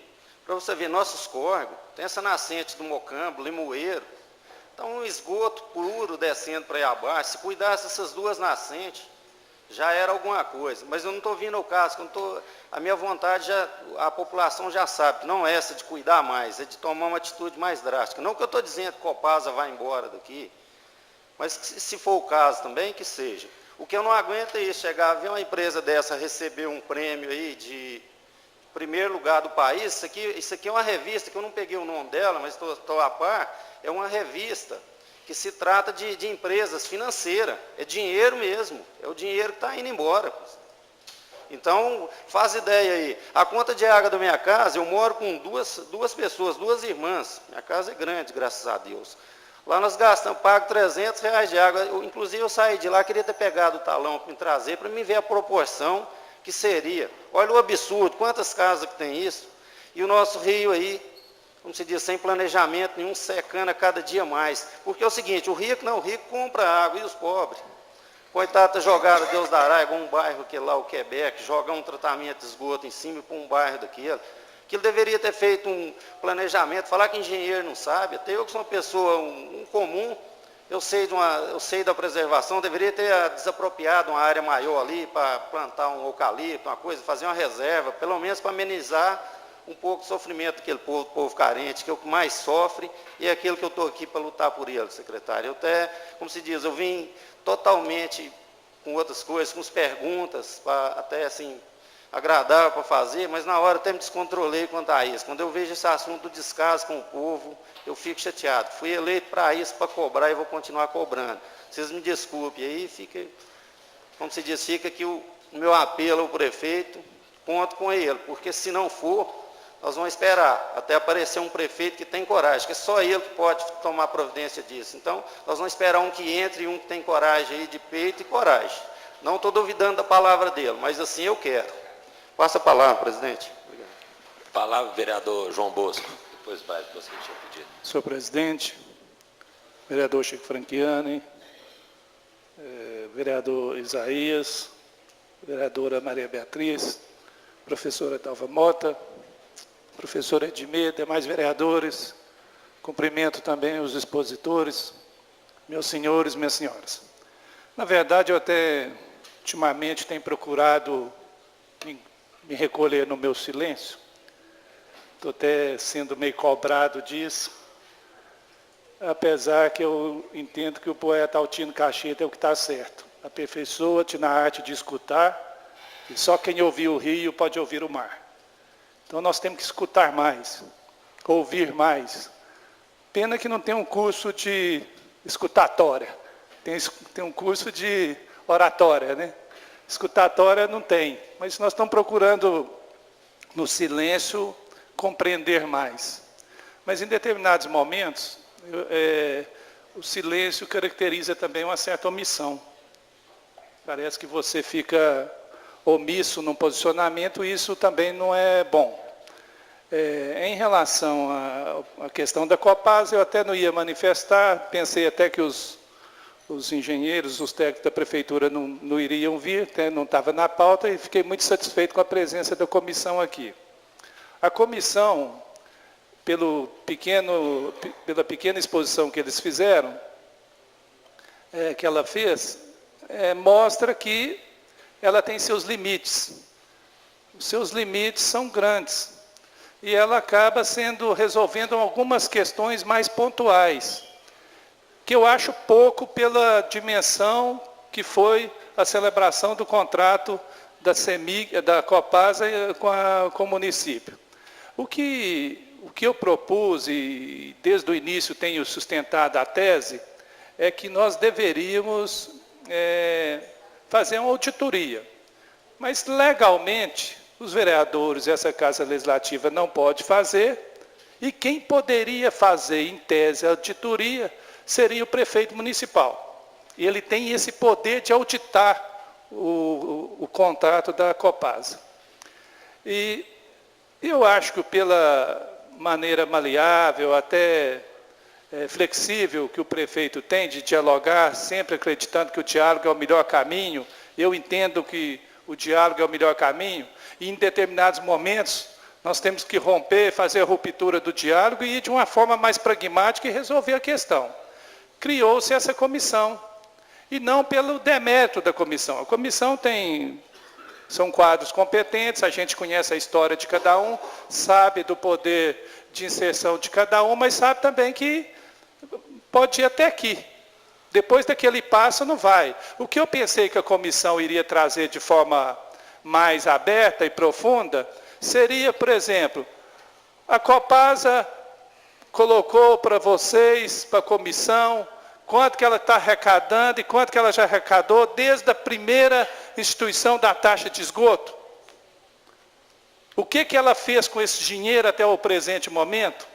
para você ver, nossos córregos, tem essa nascente do Mocambo, Limoeiro, então um esgoto puro descendo para aí abaixo, se cuidasse dessas duas nascentes, já era alguma coisa, mas eu não estou vindo ao caso, a minha vontade, a população já sabe, que não é essa de cuidar mais, é de tomar uma atitude mais drástica. Não que eu estou dizendo que Copasa vai embora daqui, Mas se for o caso também, que seja. O que eu não aguento é isso, chegar a ver uma empresa dessa receber um prêmio aí de primeiro lugar do país. Isso aqui é uma revista, que eu não peguei o nome dela, mas estou a par, é uma revista que se trata de empresas financeiras, é dinheiro mesmo, é o dinheiro que está indo embora. Então, faz ideia aí, a conta de água da minha casa, eu moro com duas pessoas, 2 irmãs, minha casa é grande, graças a Deus. Lá nós gastamos, pago R$300 de água, inclusive eu saí de lá, queria ter pegado o talão para me trazer, para me ver a proporção que seria. Olha o absurdo, quantas casas que tem isso, e o nosso rio aí, como se diz, sem planejamento nenhum, secando a cada dia mais. Porque é o seguinte, o rico compra água, e os pobres? Coitado, jogaram, Deus dará, igual um bairro aquele lá, o Quebec, jogar um tratamento de esgoto em cima para um bairro daquele. Aquilo deveria ter feito um planejamento, falar que engenheiro não sabe, até eu que sou uma pessoa comum, eu sei da preservação, deveria ter desapropriado uma área maior ali para plantar um eucalipto, uma coisa, fazer uma reserva, pelo menos para amenizar um pouco o sofrimento daquele povo carente, que é o que mais sofre, e é aquilo que eu estou aqui para lutar por ele, secretário. Eu até, como se diz, eu vim totalmente com outras coisas, com as perguntas, até assim, agradável para fazer, mas na hora até me descontrolei quanto a isso. Quando eu vejo esse assunto do descaso com o povo, eu fico chateado. Fui eleito para isso, para cobrar, e vou continuar cobrando. Vocês me desculpem, aí fica, como se diz, fica aqui o meu apelo ao prefeito, conto com ele, porque se não for, nós vamos esperar até aparecer um prefeito que tem coragem, que é só ele que pode tomar providência disso. Então, nós vamos esperar um que entre e um que tem coragem aí, de peito e coragem. Não estou duvidando da palavra dele, mas assim eu quero. Passa a palavra, presidente. Obrigado. Palavra, vereador João Bosco. Depois vai, você tinha pedido. Senhor presidente, vereador Chico Franchiani, vereador Isaías, vereadora Maria Beatriz, professora Dalva Mota, professora Edmê, demais vereadores, cumprimento também os expositores, meus senhores, minhas senhoras. Na verdade, eu até, ultimamente, tenho procurado me recolher no meu silêncio. Estou até sendo meio cobrado disso, apesar que eu entendo que o poeta Altino Cacheta é o que está certo. Aperfeiçoa-te na arte de escutar, e só quem ouvir o rio pode ouvir o mar. Então nós temos que escutar mais, ouvir mais. Pena que não tem um curso de escutatória, tem um curso de oratória, né? Escutatória não tem, mas nós estamos procurando, no silêncio, compreender mais. Mas em determinados momentos, o silêncio caracteriza também uma certa omissão. Parece que você fica omisso num posicionamento, e isso também não é bom. Em relação à questão da Copasa, eu até não ia manifestar, pensei até que os engenheiros, os técnicos da prefeitura não iriam vir, não estava na pauta, e fiquei muito satisfeito com a presença da comissão aqui. A comissão, pela pequena exposição que eles fizeram, que ela fez, mostra que ela tem seus limites. Os seus limites são grandes. E ela acaba resolvendo algumas questões mais pontuais, que eu acho pouco pela dimensão que foi a celebração do contrato da Copasa com o município. O que eu propus, e desde o início tenho sustentado a tese, é que nós deveríamos fazer uma auditoria. Mas, legalmente, os vereadores e essa Casa Legislativa não pode fazer, e quem poderia fazer, em tese, a auditoria seria o prefeito municipal. E ele tem esse poder de auditar o contrato da Copasa. E eu acho que pela maneira maleável, até flexível que o prefeito tem de dialogar, sempre acreditando que o diálogo é o melhor caminho, eu entendo que o diálogo é o melhor caminho, e em determinados momentos nós temos que romper, fazer a ruptura do diálogo e ir de uma forma mais pragmática e resolver a questão. Criou-se essa comissão, e não pelo demérito da comissão. A comissão são quadros competentes, a gente conhece a história de cada um, sabe do poder de inserção de cada um, mas sabe também que pode ir até aqui. Depois daquele passo, não vai. O que eu pensei que a comissão iria trazer de forma mais aberta e profunda, seria, por exemplo, a Copasa colocou para vocês, para a comissão, quanto que ela está arrecadando e quanto que ela já arrecadou desde a primeira instituição da taxa de esgoto. O que que ela fez com esse dinheiro até o presente momento?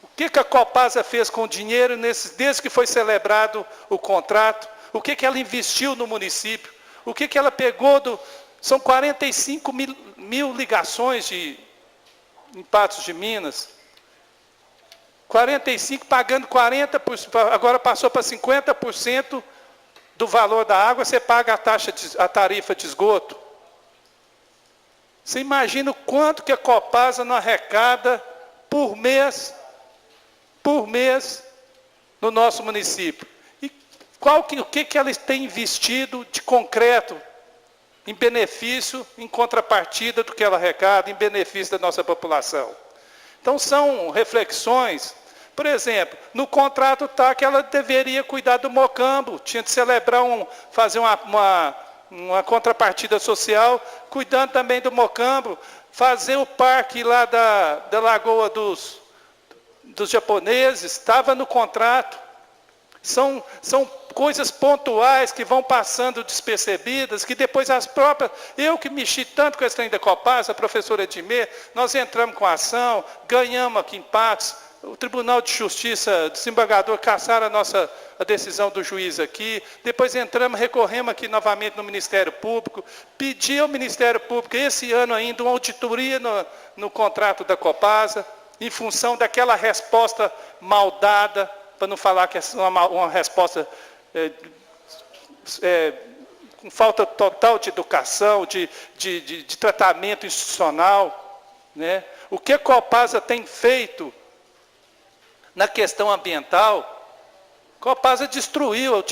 O que a Copasa fez com o dinheiro desde que foi celebrado o contrato? O que ela investiu no município? O que ela pegou São 45 mil ligações em Patos de Minas. 45 pagando 40%, agora passou para 50% do valor da água, você paga a tarifa de esgoto. Você imagina o quanto que a Copasa não arrecada por mês no nosso município. E o que ela tem investido de concreto em benefício, em contrapartida do que ela arrecada, em benefício da nossa população. Então, são reflexões. Por exemplo, no contrato está que ela deveria cuidar do Mocambo, tinha de celebrar, fazer uma contrapartida social, cuidando também do Mocambo, fazer o parque lá da Lagoa dos japoneses, estava no contrato. São coisas pontuais que vão passando despercebidas, que depois as próprias... Eu que mexi tanto com esse trem da Copasa, a professora Edmê, nós entramos com a ação, ganhamos aqui em Patos, o Tribunal de Justiça, desembargador, cassaram a decisão do juiz aqui, depois entramos, recorremos aqui novamente no Ministério Público, pedi ao Ministério Público, esse ano ainda, uma auditoria no contrato da Copasa, em função daquela resposta mal dada, para não falar que é uma resposta com falta total de educação, de tratamento institucional, né? O que a Copasa tem feito na questão ambiental, a Copasa destruiu.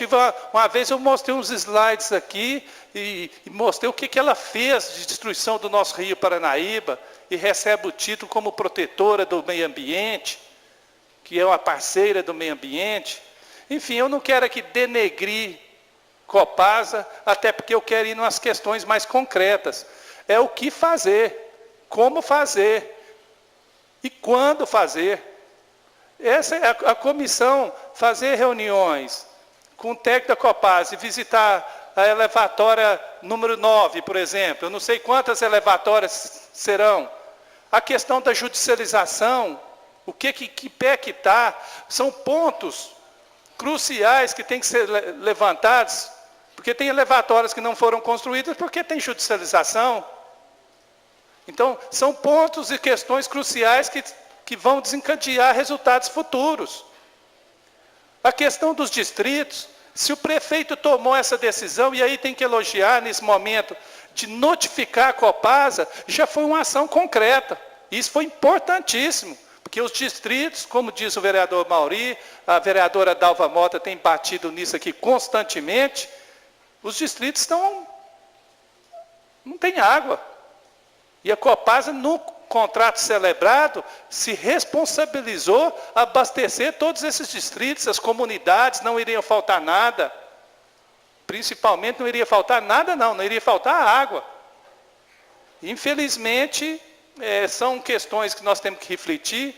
Uma vez eu mostrei uns slides aqui e mostrei o que ela fez de destruição do nosso Rio Paranaíba e recebe o título como protetora do meio ambiente, que é uma parceira do meio ambiente. Enfim, eu não quero aqui denegrir Copasa, até porque eu quero ir nas questões mais concretas. É o que fazer, como fazer e quando fazer. Essa é a comissão, fazer reuniões com o técnico da Copasa e visitar a elevatória número 9, por exemplo. Eu não sei quantas elevatórias serão. A questão da judicialização, o que pé que está, são pontos cruciais que têm que ser levantados, porque tem elevatórias que não foram construídas porque tem judicialização. Então, são pontos e questões cruciais que vão desencadear resultados futuros. A questão dos distritos, se o prefeito tomou essa decisão, e aí tem que elogiar nesse momento, de notificar a Copasa, já foi uma ação concreta. Isso foi importantíssimo, porque os distritos, como diz o vereador Mauri, a vereadora Dalva Mota tem batido nisso aqui constantemente, os distritos não tem água. E a Copasa, no contrato celebrado, se responsabilizou a abastecer todos esses distritos, as comunidades, não iriam faltar nada. Principalmente não iria faltar nada, não iria faltar água. Infelizmente, são questões que nós temos que refletir.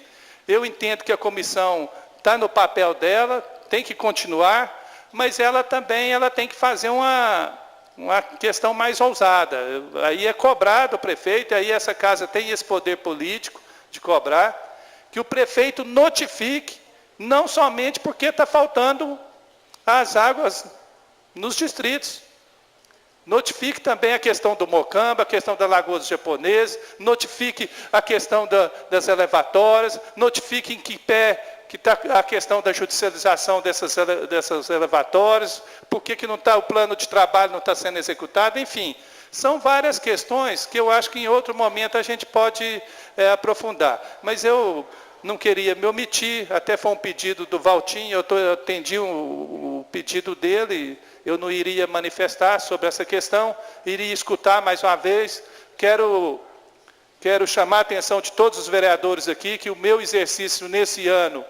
Eu entendo que a comissão está no papel dela, tem que continuar, mas ela também tem que fazer uma questão mais ousada. Aí é cobrado o prefeito, aí essa casa tem esse poder político de cobrar, que o prefeito notifique, não somente porque está faltando as águas nos distritos. Notifique também a questão do Mocamba, a questão da Lagoa dos Japoneses, notifique a questão das elevatórias, notifique em que pé que está a questão da judicialização dessas elevatórias, por que não está o plano de trabalho, não está sendo executado, enfim. São várias questões que eu acho que em outro momento a gente pode aprofundar. Mas eu não queria me omitir, até foi um pedido do Valtinho, eu atendi o pedido dele, eu não iria manifestar sobre essa questão, iria escutar mais uma vez. Quero chamar a atenção de todos os vereadores aqui, que o meu exercício nesse ano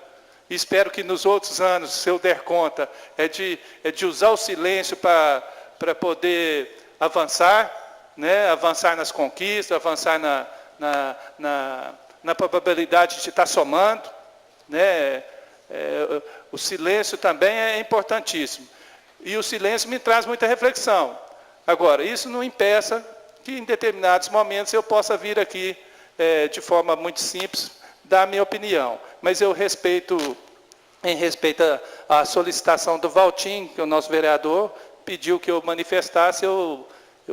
espero que nos outros anos, se eu der conta, é de usar o silêncio para poder avançar, né? Avançar nas conquistas, avançar na probabilidade de estar somando, né? O silêncio também é importantíssimo. E o silêncio me traz muita reflexão. Agora, isso não impeça que em determinados momentos eu possa vir aqui, de forma muito simples, dar a minha opinião. Mas eu respeito, em respeito à solicitação do Valtim, que é o nosso vereador, pediu que eu manifestasse, eu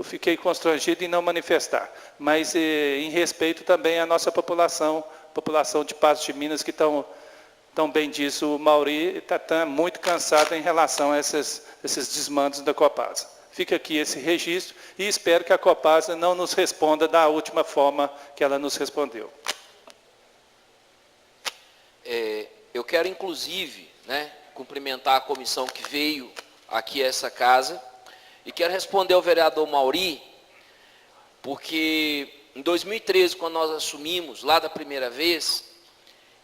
fiquei constrangido em não manifestar. Mas em respeito também à nossa população de Patos de Minas, que tão bem disse o Mauri, está muito cansado em relação a esses desmandos da Copasa. Fica aqui esse registro e espero que a Copasa não nos responda da última forma que ela nos respondeu. Eu quero, inclusive, né, cumprimentar a comissão que veio aqui a essa casa e quero responder ao vereador Mauri, porque em 2013, quando nós assumimos, lá da primeira vez,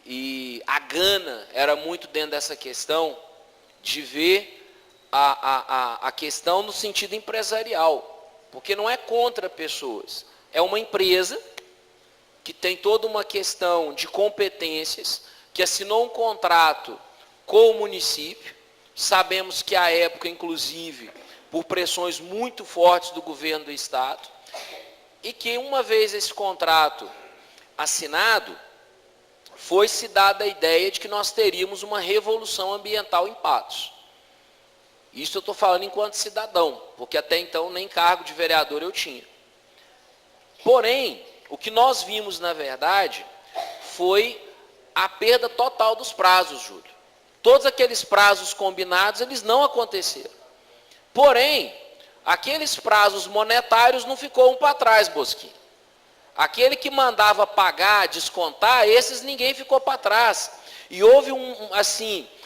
e a gana era muito dentro dessa questão de ver a questão no sentido empresarial, porque não é contra pessoas, é uma empresa que tem toda uma questão de competências, que assinou um contrato com o município, sabemos que à época, inclusive, por pressões muito fortes do governo do estado, e que uma vez esse contrato assinado, foi-se dada a ideia de que nós teríamos uma revolução ambiental em Patos. Isso eu estou falando enquanto cidadão, porque até então nem cargo de vereador eu tinha. Porém, o que nós vimos, na verdade, foi a perda total dos prazos, Júlio. Todos aqueles prazos combinados, eles não aconteceram. Porém, aqueles prazos monetários não ficou um para trás, Bosquinho. Aquele que mandava pagar, descontar, esses ninguém ficou para trás. E houve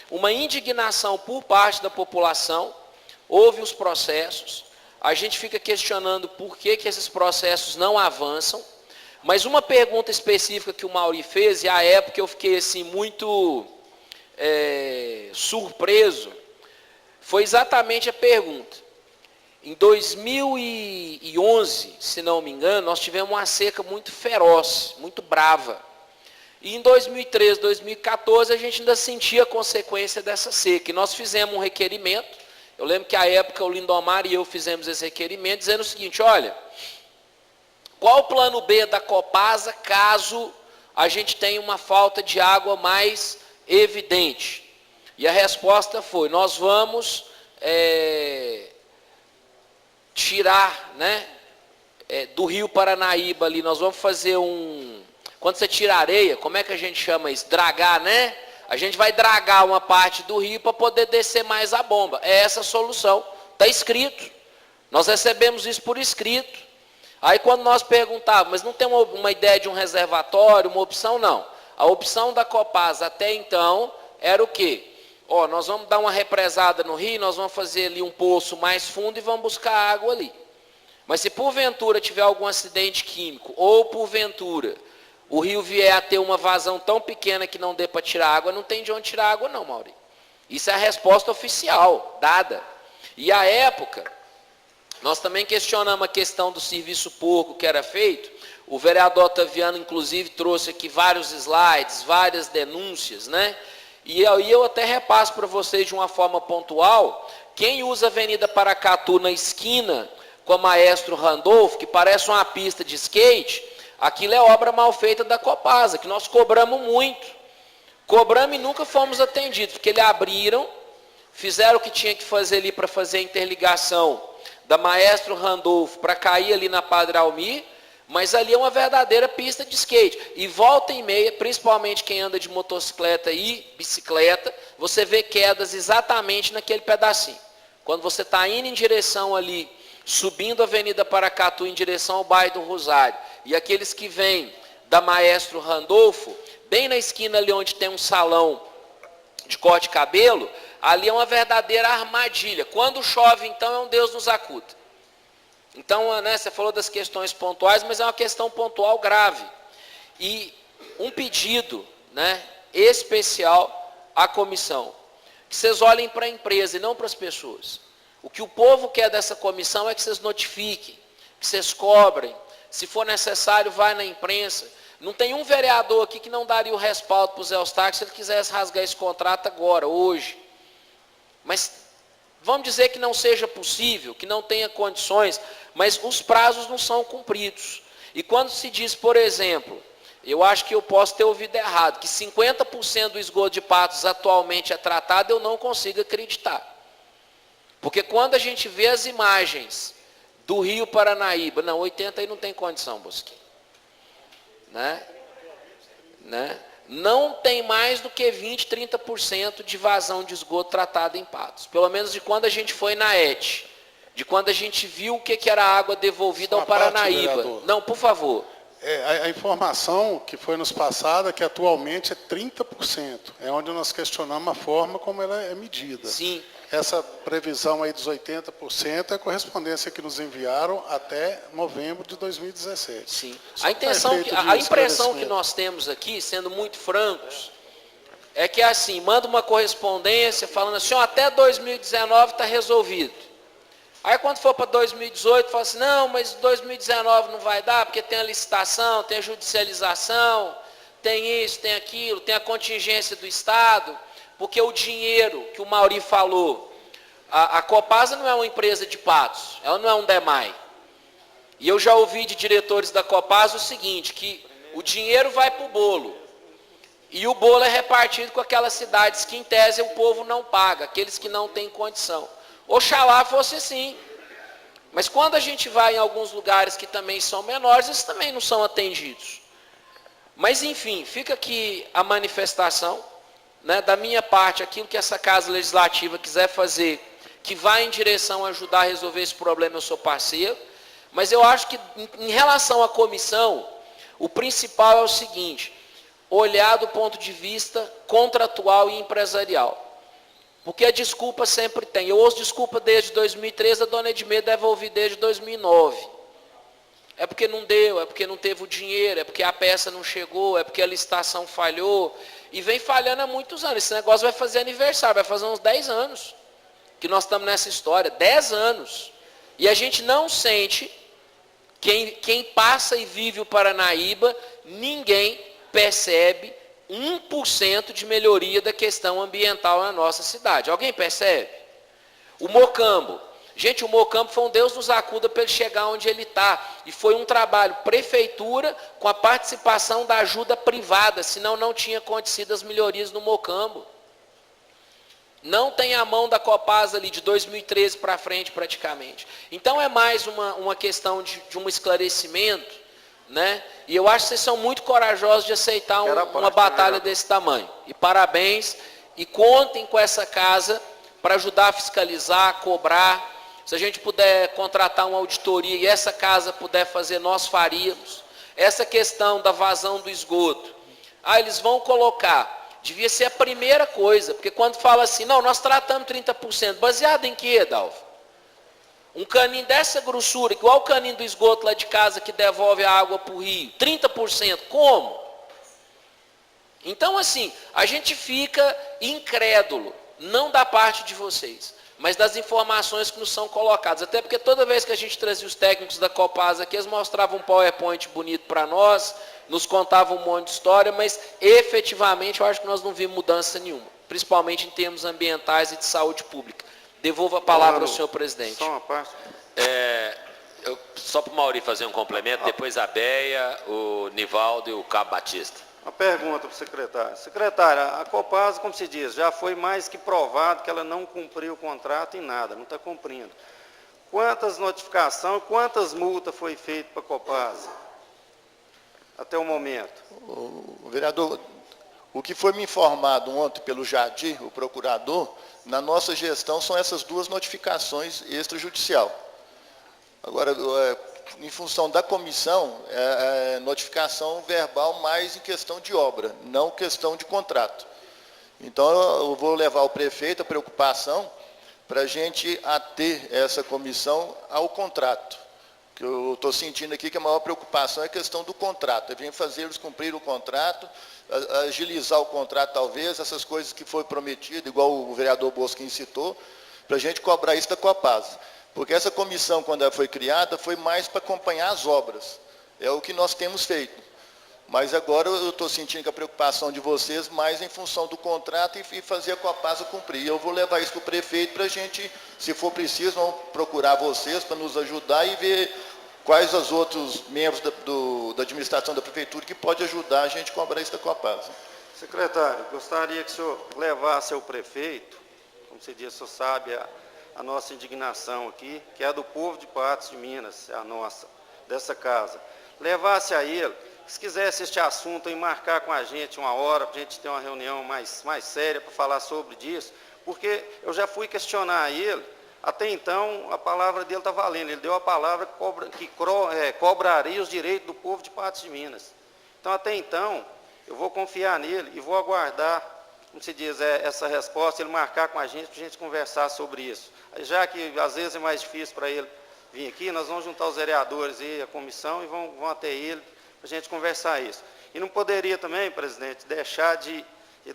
uma indignação por parte da população, houve os processos, a gente fica questionando por que esses processos não avançam, mas uma pergunta específica que o Mauri fez, e à época eu fiquei assim, muito surpreso, foi exatamente a pergunta. Em 2011, se não me engano, nós tivemos uma seca muito feroz, muito brava. E em 2013, 2014, a gente ainda sentia a consequência dessa seca. E nós fizemos um requerimento. Eu lembro que à época o Lindomar e eu fizemos esse requerimento, dizendo o seguinte: olha, qual o plano B da Copasa caso a gente tenha uma falta de água mais evidente? E a resposta foi: nós vamos tirar, né, do rio Paranaíba ali, nós vamos fazer quando você tira areia, como é que a gente chama isso? Dragar, né? A gente vai dragar uma parte do rio para poder descer mais a bomba. É essa a solução. Está escrito. Nós recebemos isso por escrito. Aí quando nós perguntávamos, mas não tem uma ideia de um reservatório, uma opção? Não. A opção da Copasa até então era o quê? Nós vamos dar uma represada no rio, nós vamos fazer ali um poço mais fundo e vamos buscar água ali. Mas se porventura tiver algum acidente químico, ou porventura o rio vier a ter uma vazão tão pequena que não dê para tirar água, não tem de onde tirar água não, Mauri. Isso é a resposta oficial, dada. E à época, nós também questionamos a questão do serviço porco que era feito. O vereador Otaviano, inclusive, trouxe aqui vários slides, várias denúncias, né? E aí eu até repasso para vocês de uma forma pontual, quem usa a Avenida Paracatu na esquina com a Maestro Randolph, que parece uma pista de skate, aquilo é obra mal feita da Copasa, que nós cobramos muito. Cobramos e nunca fomos atendidos, porque eles abriram, fizeram o que tinha que fazer ali para fazer a interligação da Maestro Randolph para cair ali na Padre Almir, mas ali é uma verdadeira pista de skate. E volta e meia, principalmente quem anda de motocicleta e bicicleta, você vê quedas exatamente naquele pedacinho. Quando você está indo em direção ali, subindo a Avenida Paracatu em direção ao bairro do Rosário, e aqueles que vêm da Maestro Randolfo, bem na esquina ali onde tem um salão de corte de cabelo, ali é uma verdadeira armadilha. Quando chove, então, é um Deus nos acuda. Então, né, você falou das questões pontuais, mas é uma questão pontual grave. E um pedido, né, especial à comissão, que vocês olhem para a empresa e não para as pessoas. O que o povo quer dessa comissão é que vocês notifiquem, que vocês cobrem. Se for necessário, vai na imprensa. Não tem um vereador aqui que não daria o respaldo para o Zé Eustáquio se ele quisesse rasgar esse contrato agora, hoje. Mas vamos dizer que não seja possível, que não tenha condições, mas os prazos não são cumpridos. E quando se diz, por exemplo, eu acho que eu posso ter ouvido errado, que 50% do esgoto de Patos atualmente é tratado, eu não consigo acreditar. Porque quando a gente vê as imagens do Rio Paranaíba, não, 80 aí não tem condição, Bosquinho. Né? Não tem mais do que 20, 30% de vazão de esgoto tratado em Patos. Pelo menos de quando a gente foi na ET, de quando a gente viu o que era a água devolvida ao Paranaíba. Não, por favor. A informação que foi nos passada é que atualmente é 30%. É onde nós questionamos a forma como ela é medida. Sim. Essa previsão aí dos 80% é a correspondência que nos enviaram até novembro de 2017. Sim. A impressão que nós temos aqui, sendo muito francos, é que assim, manda uma correspondência falando assim, até 2019 está resolvido. Aí quando for para 2018, fala assim, não, mas 2019 não vai dar, porque tem a licitação, tem a judicialização, tem isso, tem aquilo, tem a contingência do Estado. Porque o dinheiro que o Mauri falou, a Copasa não é uma empresa de Patos, ela não é um DEMAI. E eu já ouvi de diretores da Copasa o seguinte, que o dinheiro vai para o bolo. E o bolo é repartido com aquelas cidades que, em tese, o povo não paga, aqueles que não têm condição. Oxalá fosse assim. Mas quando a gente vai em alguns lugares que também são menores, eles também não são atendidos. Mas, enfim, fica aqui a manifestação. Da minha parte, aquilo que essa Casa Legislativa quiser fazer, que vai em direção a ajudar a resolver esse problema, eu sou parceiro. Mas eu acho que, em relação à comissão, o principal é o seguinte, olhar do ponto de vista contratual e empresarial. Porque a desculpa sempre tem. Eu ouço desculpa desde 2013, a dona Edmê deve ouvir desde 2009. É porque não deu, é porque não teve o dinheiro, é porque a peça não chegou, é porque a licitação falhou. E vem falhando há muitos anos. Esse negócio vai fazer aniversário, vai fazer uns 10 anos que nós estamos nessa história. 10 anos. E a gente não sente, quem passa e vive o Paranaíba, ninguém percebe 1% de melhoria da questão ambiental na nossa cidade. Alguém percebe? O Mocambo. Gente, o Mocambo foi um Deus nos acuda para ele chegar onde ele está. E foi um trabalho, prefeitura, com a participação da ajuda privada, senão não tinha acontecido as melhorias no Mocambo. Não tem a mão da Copasa ali de 2013 para frente praticamente. Então é mais uma questão de um esclarecimento, né? E eu acho que vocês são muito corajosos de aceitar uma batalha desse tamanho. E parabéns, e contem com essa casa para ajudar a fiscalizar, a cobrar. Se a gente puder contratar uma auditoria e essa casa puder fazer, nós faríamos. Essa questão da vazão do esgoto. Eles vão colocar. Devia ser a primeira coisa. Porque quando fala assim, não, nós tratamos 30%. Baseado em quê, Dalva? Um caninho dessa grossura, igual o caninho do esgoto lá de casa que devolve a água para o rio. 30%. Como? Então, assim, a gente fica incrédulo. Não da parte de vocês, mas das informações que nos são colocadas. Até porque toda vez que a gente trazia os técnicos da Copasa aqui, eles mostravam um PowerPoint bonito para nós, nos contavam um monte de história, mas efetivamente eu acho que nós não vimos mudança nenhuma, principalmente em termos ambientais e de saúde pública. Devolvo a palavra ao senhor presidente. Só uma parte. Só para o Mauri fazer um complemento, depois a Beia, o Nivaldo e o Cabo Batista. Uma pergunta para o secretário. Secretária, a Copasa, como se diz, já foi mais que provado que ela não cumpriu o contrato em nada, não está cumprindo. Quantas notificações, quantas multas foi feito para a Copasa até o momento? O vereador, o que foi me informado ontem pelo Jadir, o procurador, na nossa gestão são essas duas notificações extrajudicial. Agora, em função da comissão, notificação verbal mais em questão de obra, não questão de contrato. Então, eu vou levar o prefeito a preocupação para a gente ater essa comissão ao contrato. que eu estou sentindo aqui que a maior preocupação é a questão do contrato. Eu venho fazer eles cumprir o contrato, agilizar o contrato talvez, essas coisas que foi prometido, igual o vereador Bosquim citou, para a gente cobrar isso da Copasa. Porque essa comissão, quando ela foi criada, foi mais para acompanhar as obras. É o que nós temos feito. Mas agora eu estou sentindo que a preocupação de vocês mais em função do contrato e fazer a Copasa cumprir. Eu vou levar isso para o prefeito para a gente, se for preciso, vamos procurar vocês para nos ajudar e ver quais os outros membros da administração da prefeitura que pode ajudar a gente a cobrar isso da Copasa. Secretário, gostaria que o senhor levasse ao prefeito, como você disse, o senhor sabe a nossa indignação aqui, que é a do povo de Patos de Minas, é a nossa, dessa casa. Levasse a ele, se quisesse este assunto e marcar com a gente uma hora, para a gente ter uma reunião mais séria para falar sobre isso, porque eu já fui questionar a ele, até então a palavra dele está valendo, ele deu a palavra que cobraria os direitos do povo de Patos de Minas. Então, até então, eu vou confiar nele e vou aguardar, como se diz, essa resposta, ele marcar com a gente conversar sobre isso. Já que às vezes é mais difícil para ele vir aqui, nós vamos juntar os vereadores e a comissão e vão até ele para a gente conversar isso. E não poderia também, presidente, deixar de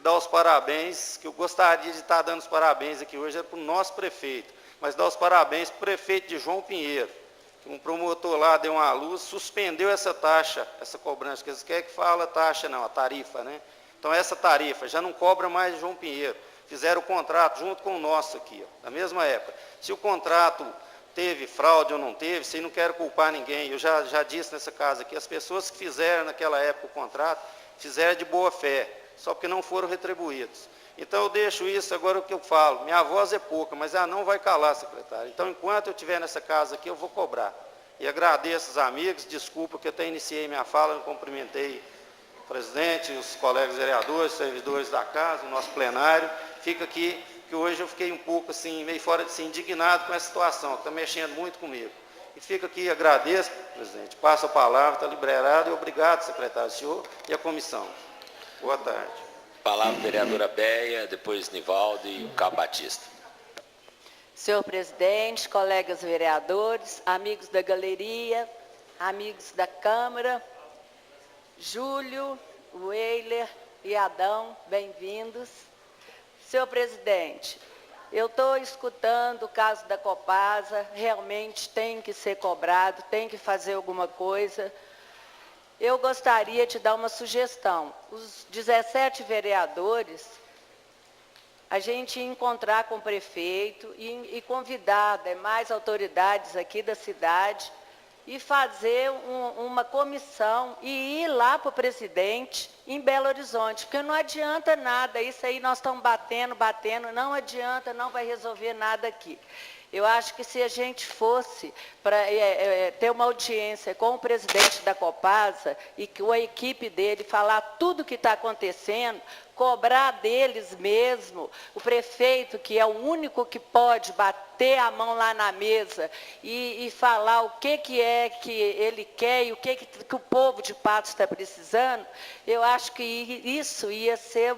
dar os parabéns, que eu gostaria de estar dando os parabéns aqui hoje, para o nosso prefeito, mas dar os parabéns para o prefeito de João Pinheiro, que um promotor lá deu uma luz, suspendeu essa taxa, essa cobrança, que eles querem que fala taxa não, a tarifa, né? Então essa tarifa já não cobra mais de João Pinheiro, fizeram o contrato junto com o nosso aqui, ó, na mesma época. Se o contrato teve fraude ou não teve, isso aí não quero culpar ninguém, eu já disse nessa casa aqui, as pessoas que fizeram naquela época o contrato, fizeram de boa fé, só porque não foram retribuídos. Então eu deixo isso, agora o que eu falo, minha voz é pouca, mas ela não vai calar, secretário. Então enquanto eu estiver nessa casa aqui, eu vou cobrar. E agradeço os amigos, desculpa que eu até iniciei minha fala, não cumprimentei o presidente, os colegas vereadores, servidores da casa, o nosso plenário. Fica aqui, que hoje eu fiquei um pouco assim, meio fora de si, indignado com essa situação, que está mexendo muito comigo. E fica aqui, agradeço, presidente, passo a palavra, está liberado, e obrigado, secretário, senhor e a comissão. Boa tarde. Palavra vereadora Béia, depois Nivaldo e o Cabo Batista. Senhor presidente, colegas vereadores, amigos da galeria, amigos da Câmara, Júlio, Weiler e Adão, bem-vindos. Senhor presidente, eu estou escutando o caso da Copasa, realmente tem que ser cobrado, tem que fazer alguma coisa. Eu gostaria de dar uma sugestão. Os 17 vereadores, a gente encontrar com o prefeito e convidar demais autoridades aqui da cidade e fazer uma comissão e ir lá para o presidente em Belo Horizonte, porque não adianta nada, isso aí nós estamos batendo, não adianta, não vai resolver nada aqui. Eu acho que se a gente fosse para ter uma audiência com o presidente da Copasa e com a equipe dele, falar tudo o que está acontecendo, cobrar deles mesmo, o prefeito, que é o único que pode bater a mão lá na mesa e falar o que é que ele quer e o que o povo de Patos está precisando, eu acho que isso ia ser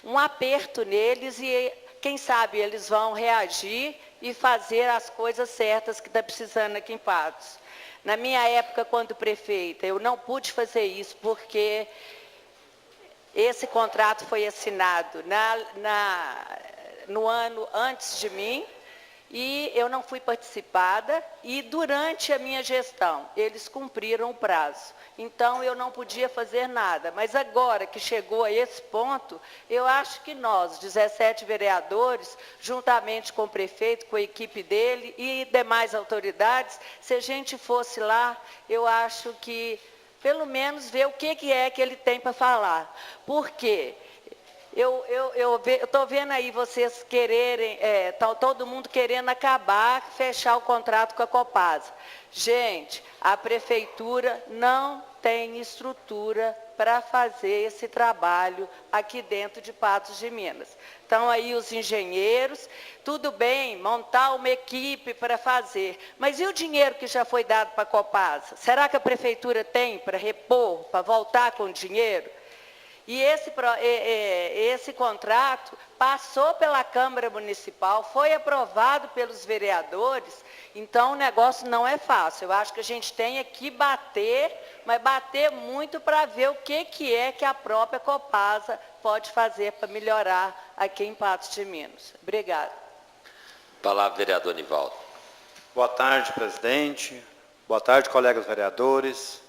um aperto neles e, quem sabe, eles vão reagir e fazer as coisas certas que está precisando aqui em Patos. Na minha época, quando prefeita, eu não pude fazer isso, porque esse contrato foi assinado no ano antes de mim, e eu não fui participada, e durante a minha gestão, eles cumpriram o prazo. Então, eu não podia fazer nada. Mas agora que chegou a esse ponto, eu acho que nós, 17 vereadores, juntamente com o prefeito, com a equipe dele e demais autoridades, se a gente fosse lá, eu acho que, pelo menos, ver o que é que ele tem para falar. Por quê? Eu estou vendo aí vocês quererem, todo mundo querendo acabar, fechar o contrato com a Copasa. Gente, a prefeitura não tem estrutura para fazer esse trabalho aqui dentro de Patos de Minas. Então, aí os engenheiros, tudo bem, montar uma equipe para fazer, mas e o dinheiro que já foi dado para a Copasa? Será que a prefeitura tem para repor, para voltar com o dinheiro? E esse contrato passou pela Câmara Municipal, foi aprovado pelos vereadores, então o negócio não é fácil. Eu acho que a gente tem que bater, mas bater muito para ver o que é que a própria Copasa pode fazer para melhorar aqui em Patos de Minas. Obrigada. Palavra, vereador Nivaldo. Boa tarde, presidente. Boa tarde, colegas vereadores.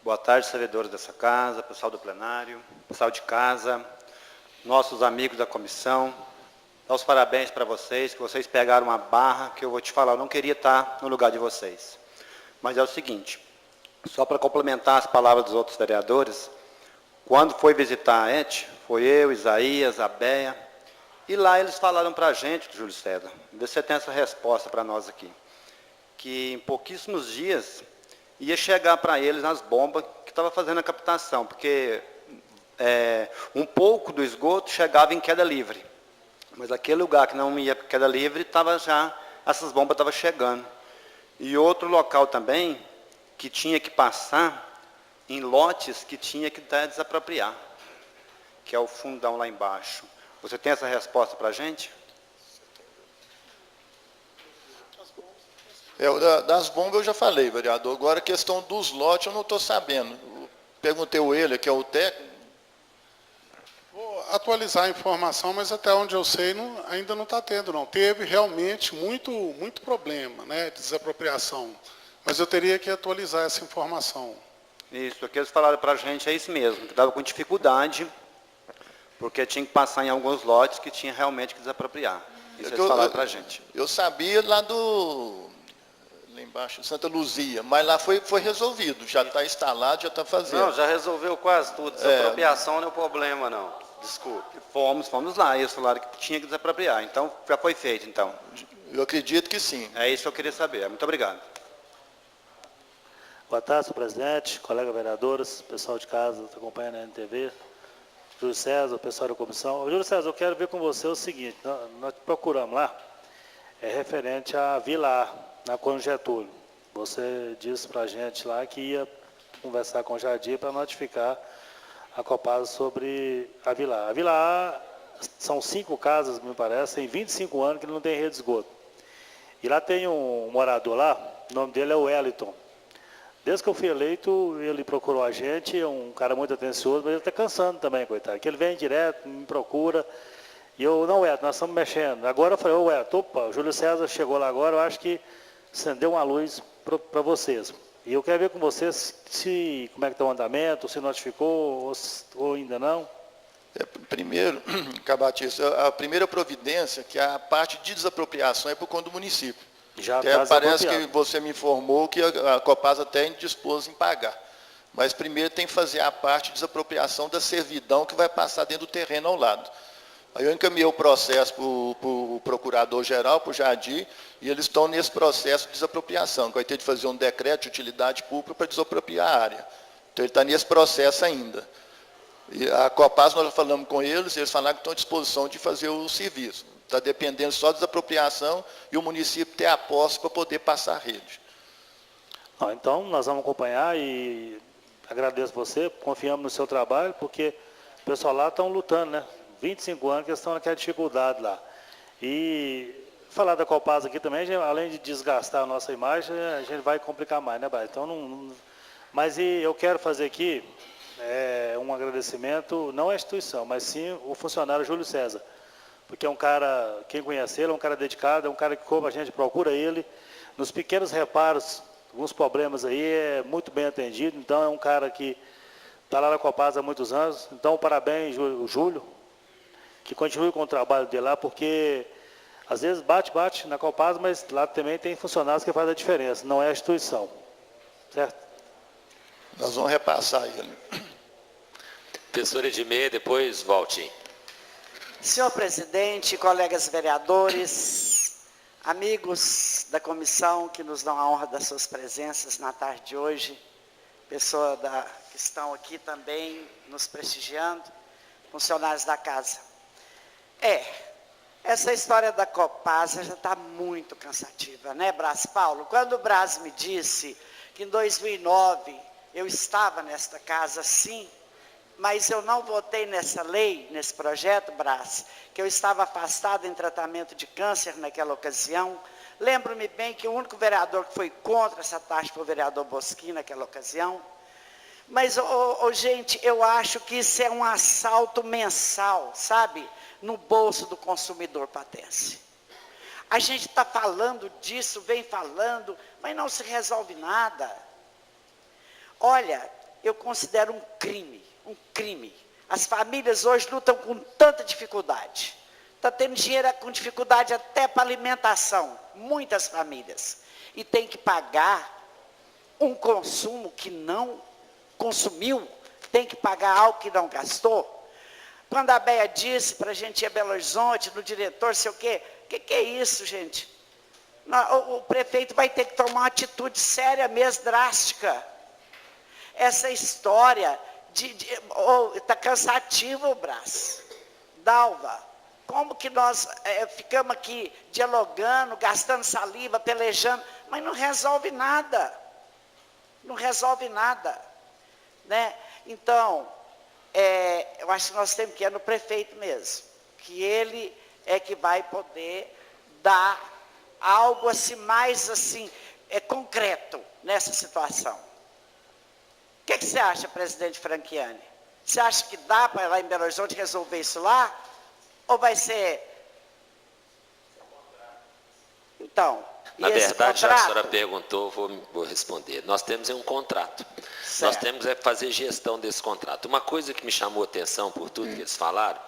Boa tarde, servidores dessa casa, pessoal do plenário, pessoal de casa, nossos amigos da comissão. Dá os parabéns para vocês, que vocês pegaram uma barra que eu vou te falar, eu não queria estar no lugar de vocês. Mas é o seguinte, só para complementar as palavras dos outros vereadores, quando foi visitar a ET, foi eu, Isaías, a Béia, e lá eles falaram para a gente, Júlio César, vê se você tem essa resposta para nós aqui, que em pouquíssimos dias ia chegar para eles as bombas que estavam fazendo a captação, porque um pouco do esgoto chegava em queda livre, mas aquele lugar que não ia para queda livre, essas bombas estavam chegando. E outro local também, que tinha que passar em lotes que tinha que desapropriar, que é o fundão lá embaixo. Você tem essa resposta para a gente? Das bombas eu já falei, vereador. Agora a questão dos lotes eu não estou sabendo. Perguntei o ele, que é o técnico. Vou atualizar a informação, mas até onde eu sei ainda não está tendo, não. Teve realmente muito problema, né, de desapropriação. Mas eu teria que atualizar essa informação. Isso, o que eles falaram para a gente é isso mesmo, que estava com dificuldade, porque tinha que passar em alguns lotes que tinha realmente que desapropriar. Isso eles falaram para a gente. Eu sabia lá embaixo, de Santa Luzia, mas lá foi resolvido, já está instalado, já está fazendo. Não, já resolveu quase tudo, desapropriação não é o problema, não. Desculpe. Fomos lá, e eles falaram que tinha que desapropriar, então já foi feito, então. Eu acredito que sim. É isso que eu queria saber, muito obrigado. Boa tarde, senhor presidente, colegas vereadores, pessoal de casa que está acompanhando a NTV, Júlio César, pessoal da comissão. Júlio César, eu quero ver com você o seguinte, nós procuramos lá, referente à Vila A, na Congetúlio. Você disse para a gente lá que ia conversar com o Jardim para notificar a Copasa sobre a Vila A. A Vila A são 5 casas, me parece, tem 25 anos que não tem rede de esgoto. E lá tem um morador lá, o nome dele é o Wellington. Desde que eu fui eleito, ele procurou a gente, é um cara muito atencioso, mas ele está cansando também, coitado. Que ele vem direto, me procura, e eu, não, Wellington, nós estamos mexendo. Agora eu falei, Wellington, opa, o Júlio César chegou lá agora, eu acho que acendeu uma luz para vocês. E eu quero ver com vocês como é que está o andamento, se notificou ou ainda não. Primeiro, Cabatista, a primeira providência, que a parte de desapropriação é por conta do município. Já parece que você me informou que a Copasa até dispôs em pagar. Mas primeiro tem que fazer a parte de desapropriação da servidão que vai passar dentro do terreno ao lado. Aí eu encaminhei o processo para o procurador-geral, para o Jardim, e eles estão nesse processo de desapropriação, que vai ter de fazer um decreto de utilidade pública para desapropriar a área. Então ele está nesse processo ainda. E a Copasa, nós já falamos com eles falaram que estão à disposição de fazer o serviço. Está dependendo só da desapropriação e o município ter a posse para poder passar a rede. Então, nós vamos acompanhar e agradeço você, confiamos no seu trabalho, porque o pessoal lá estão lutando, né? 25 anos que eles estão naquela dificuldade lá. E falar da Copasa aqui também, além de desgastar a nossa imagem, a gente vai complicar mais, né, Bairro? Então, mas eu quero fazer aqui um agradecimento, não à instituição, mas sim o funcionário Júlio César. Porque é um cara, quem conhece ele, é um cara dedicado, é um cara que, como a gente procura ele, nos pequenos reparos, alguns problemas aí, é muito bem atendido. Então, é um cara que está lá na Copasa há muitos anos. Então, parabéns, Júlio, que continue com o trabalho dele lá, porque às vezes bate na Copasa, mas lá também tem funcionários que fazem a diferença, não é a instituição. Certo? Nós vamos repassar ele. Professor Edmê, depois Valtim. Senhor presidente, colegas vereadores, amigos da comissão que nos dão a honra das suas presenças na tarde de hoje, pessoas que estão aqui também nos prestigiando, funcionários da casa. Essa história da Copasa já está muito cansativa, né, Brás Paulo? Quando o Brás me disse que em 2009 eu estava nesta casa, sim, mas eu não votei nessa lei, nesse projeto, Brás, que eu estava afastado em tratamento de câncer naquela ocasião. Lembro-me bem que o único vereador que foi contra essa taxa foi o vereador Bosquim naquela ocasião. Mas, gente, eu acho que isso é um assalto mensal, sabe, no bolso do consumidor patense. A gente está falando disso, vem falando, mas não se resolve nada. Olha, eu considero um crime. As famílias hoje lutam com tanta dificuldade. Está tendo dinheiro com dificuldade até para alimentação, muitas famílias. E tem que pagar um consumo que não consumiu, tem que pagar algo que não gastou. Quando a Béia disse para a gente ir a Belo Horizonte, no diretor, sei o quê, que é isso, gente? O prefeito vai ter que tomar uma atitude séria mesmo, drástica. Essa história está cansativo, Brás. Dalva, como que nós ficamos aqui dialogando, gastando saliva, pelejando, mas não resolve nada. Não resolve nada. Né? Então, eu acho que nós temos que ir no prefeito mesmo, que ele é que vai poder dar algo assim, mais assim, concreto nessa situação. O que você acha, presidente Franchiani? Você acha que dá para lá em Belo Horizonte resolver isso lá? Ou vai ser... Então... Na verdade, já que a senhora perguntou, vou responder. Nós temos um contrato. Certo. Nós temos que fazer gestão desse contrato. Uma coisa que me chamou a atenção por tudo que eles falaram,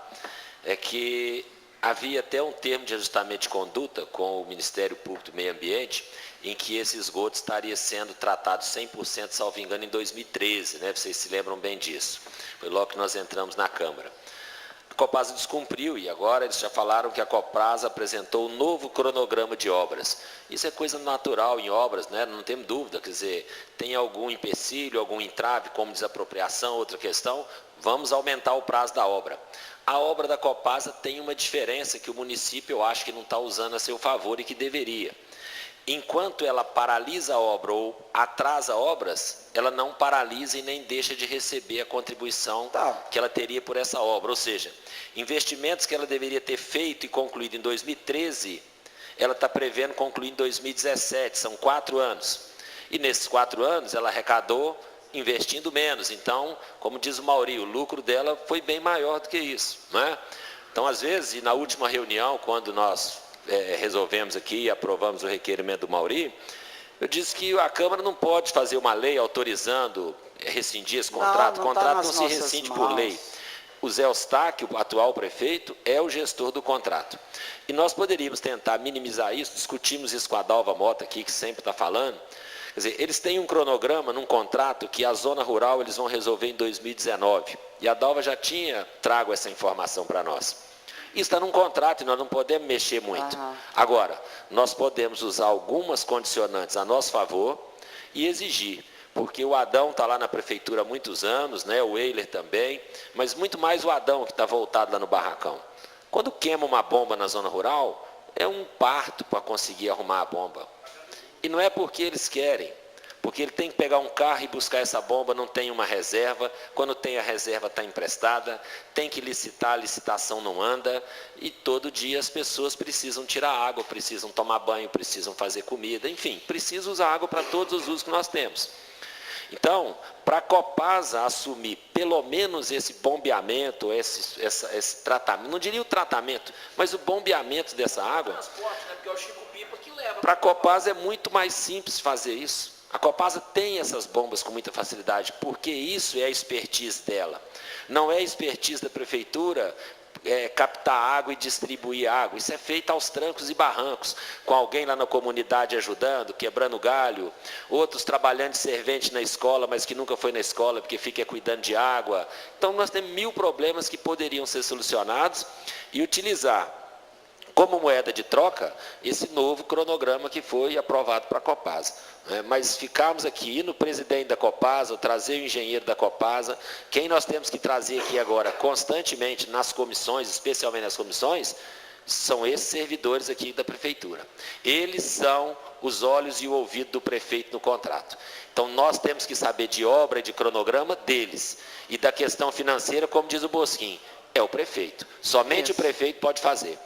é que havia até um termo de ajustamento de conduta com o Ministério Público do Meio Ambiente, em que esse esgoto estaria sendo tratado 100%, salvo engano, em 2013, né? Vocês se lembram bem disso. Foi logo que nós entramos na Câmara. A Copasa descumpriu e agora eles já falaram que a Copasa apresentou um novo cronograma de obras. Isso é coisa natural em obras, né? Não tem dúvida, quer dizer, tem algum empecilho, algum entrave, como desapropriação, outra questão, vamos aumentar o prazo da obra. A obra da Copasa tem uma diferença que o município, eu acho que não está usando a seu favor e que deveria. Enquanto ela paralisa a obra ou atrasa obras, ela não paralisa e nem deixa de receber a contribuição que ela teria por essa obra. Ou seja, investimentos que ela deveria ter feito e concluído em 2013, ela está prevendo concluir em 2017, são 4 anos. E nesses 4 anos ela arrecadou investindo menos. Então, como diz o Mauri, o lucro dela foi bem maior do que isso. Não é? Então, às vezes, e na última reunião, quando nós resolvemos aqui e aprovamos o requerimento do Mauri, eu disse que a Câmara não pode fazer uma lei autorizando rescindir esse contrato. O contrato não se rescinde por lei. O Zé Eustáquio, o atual prefeito, é o gestor do contrato. E nós poderíamos tentar minimizar isso, discutimos isso com a Dalva Mota aqui, que sempre está falando. Quer dizer, eles têm um cronograma num contrato que a zona rural eles vão resolver em 2019. E a Dalva já tinha trago essa informação para nós. Isso está num contrato e nós não podemos mexer muito. Agora, nós podemos usar algumas condicionantes a nosso favor e exigir. Porque o Adão está lá na prefeitura há muitos anos, né? O Eiler também, mas muito mais o Adão que está voltado lá no barracão. Quando queima uma bomba na zona rural, é um parto para conseguir arrumar a bomba. E não é porque eles querem, porque ele tem que pegar um carro e buscar essa bomba, não tem uma reserva, quando tem a reserva está emprestada, tem que licitar, a licitação não anda, e todo dia as pessoas precisam tirar água, precisam tomar banho, precisam fazer comida, enfim, precisam usar água para todos os usos que nós temos. Então, para a Copasa assumir pelo menos esse bombeamento, esse tratamento, não diria o tratamento, mas o bombeamento dessa água, para a Copasa é muito mais simples fazer isso. A Copasa tem essas bombas com muita facilidade, porque isso é a expertise dela. Não é a expertise da prefeitura captar água e distribuir água. Isso é feito aos trancos e barrancos, com alguém lá na comunidade ajudando, quebrando galho, outros trabalhando de servente na escola, mas que nunca foi na escola porque fica cuidando de água. Então nós temos 1000 problemas que poderiam ser solucionados e utilizar como moeda de troca esse novo cronograma que foi aprovado para a Copasa. Mas ficarmos aqui no presidente da Copasa, trazer o engenheiro da Copasa, quem nós temos que trazer aqui agora constantemente nas comissões, especialmente nas comissões, são esses servidores aqui da prefeitura. Eles são os olhos e o ouvido do prefeito no contrato. Então, nós temos que saber de obra e de cronograma deles. E da questão financeira, como diz o Bosquim, é o prefeito. Somente o prefeito pode fazer.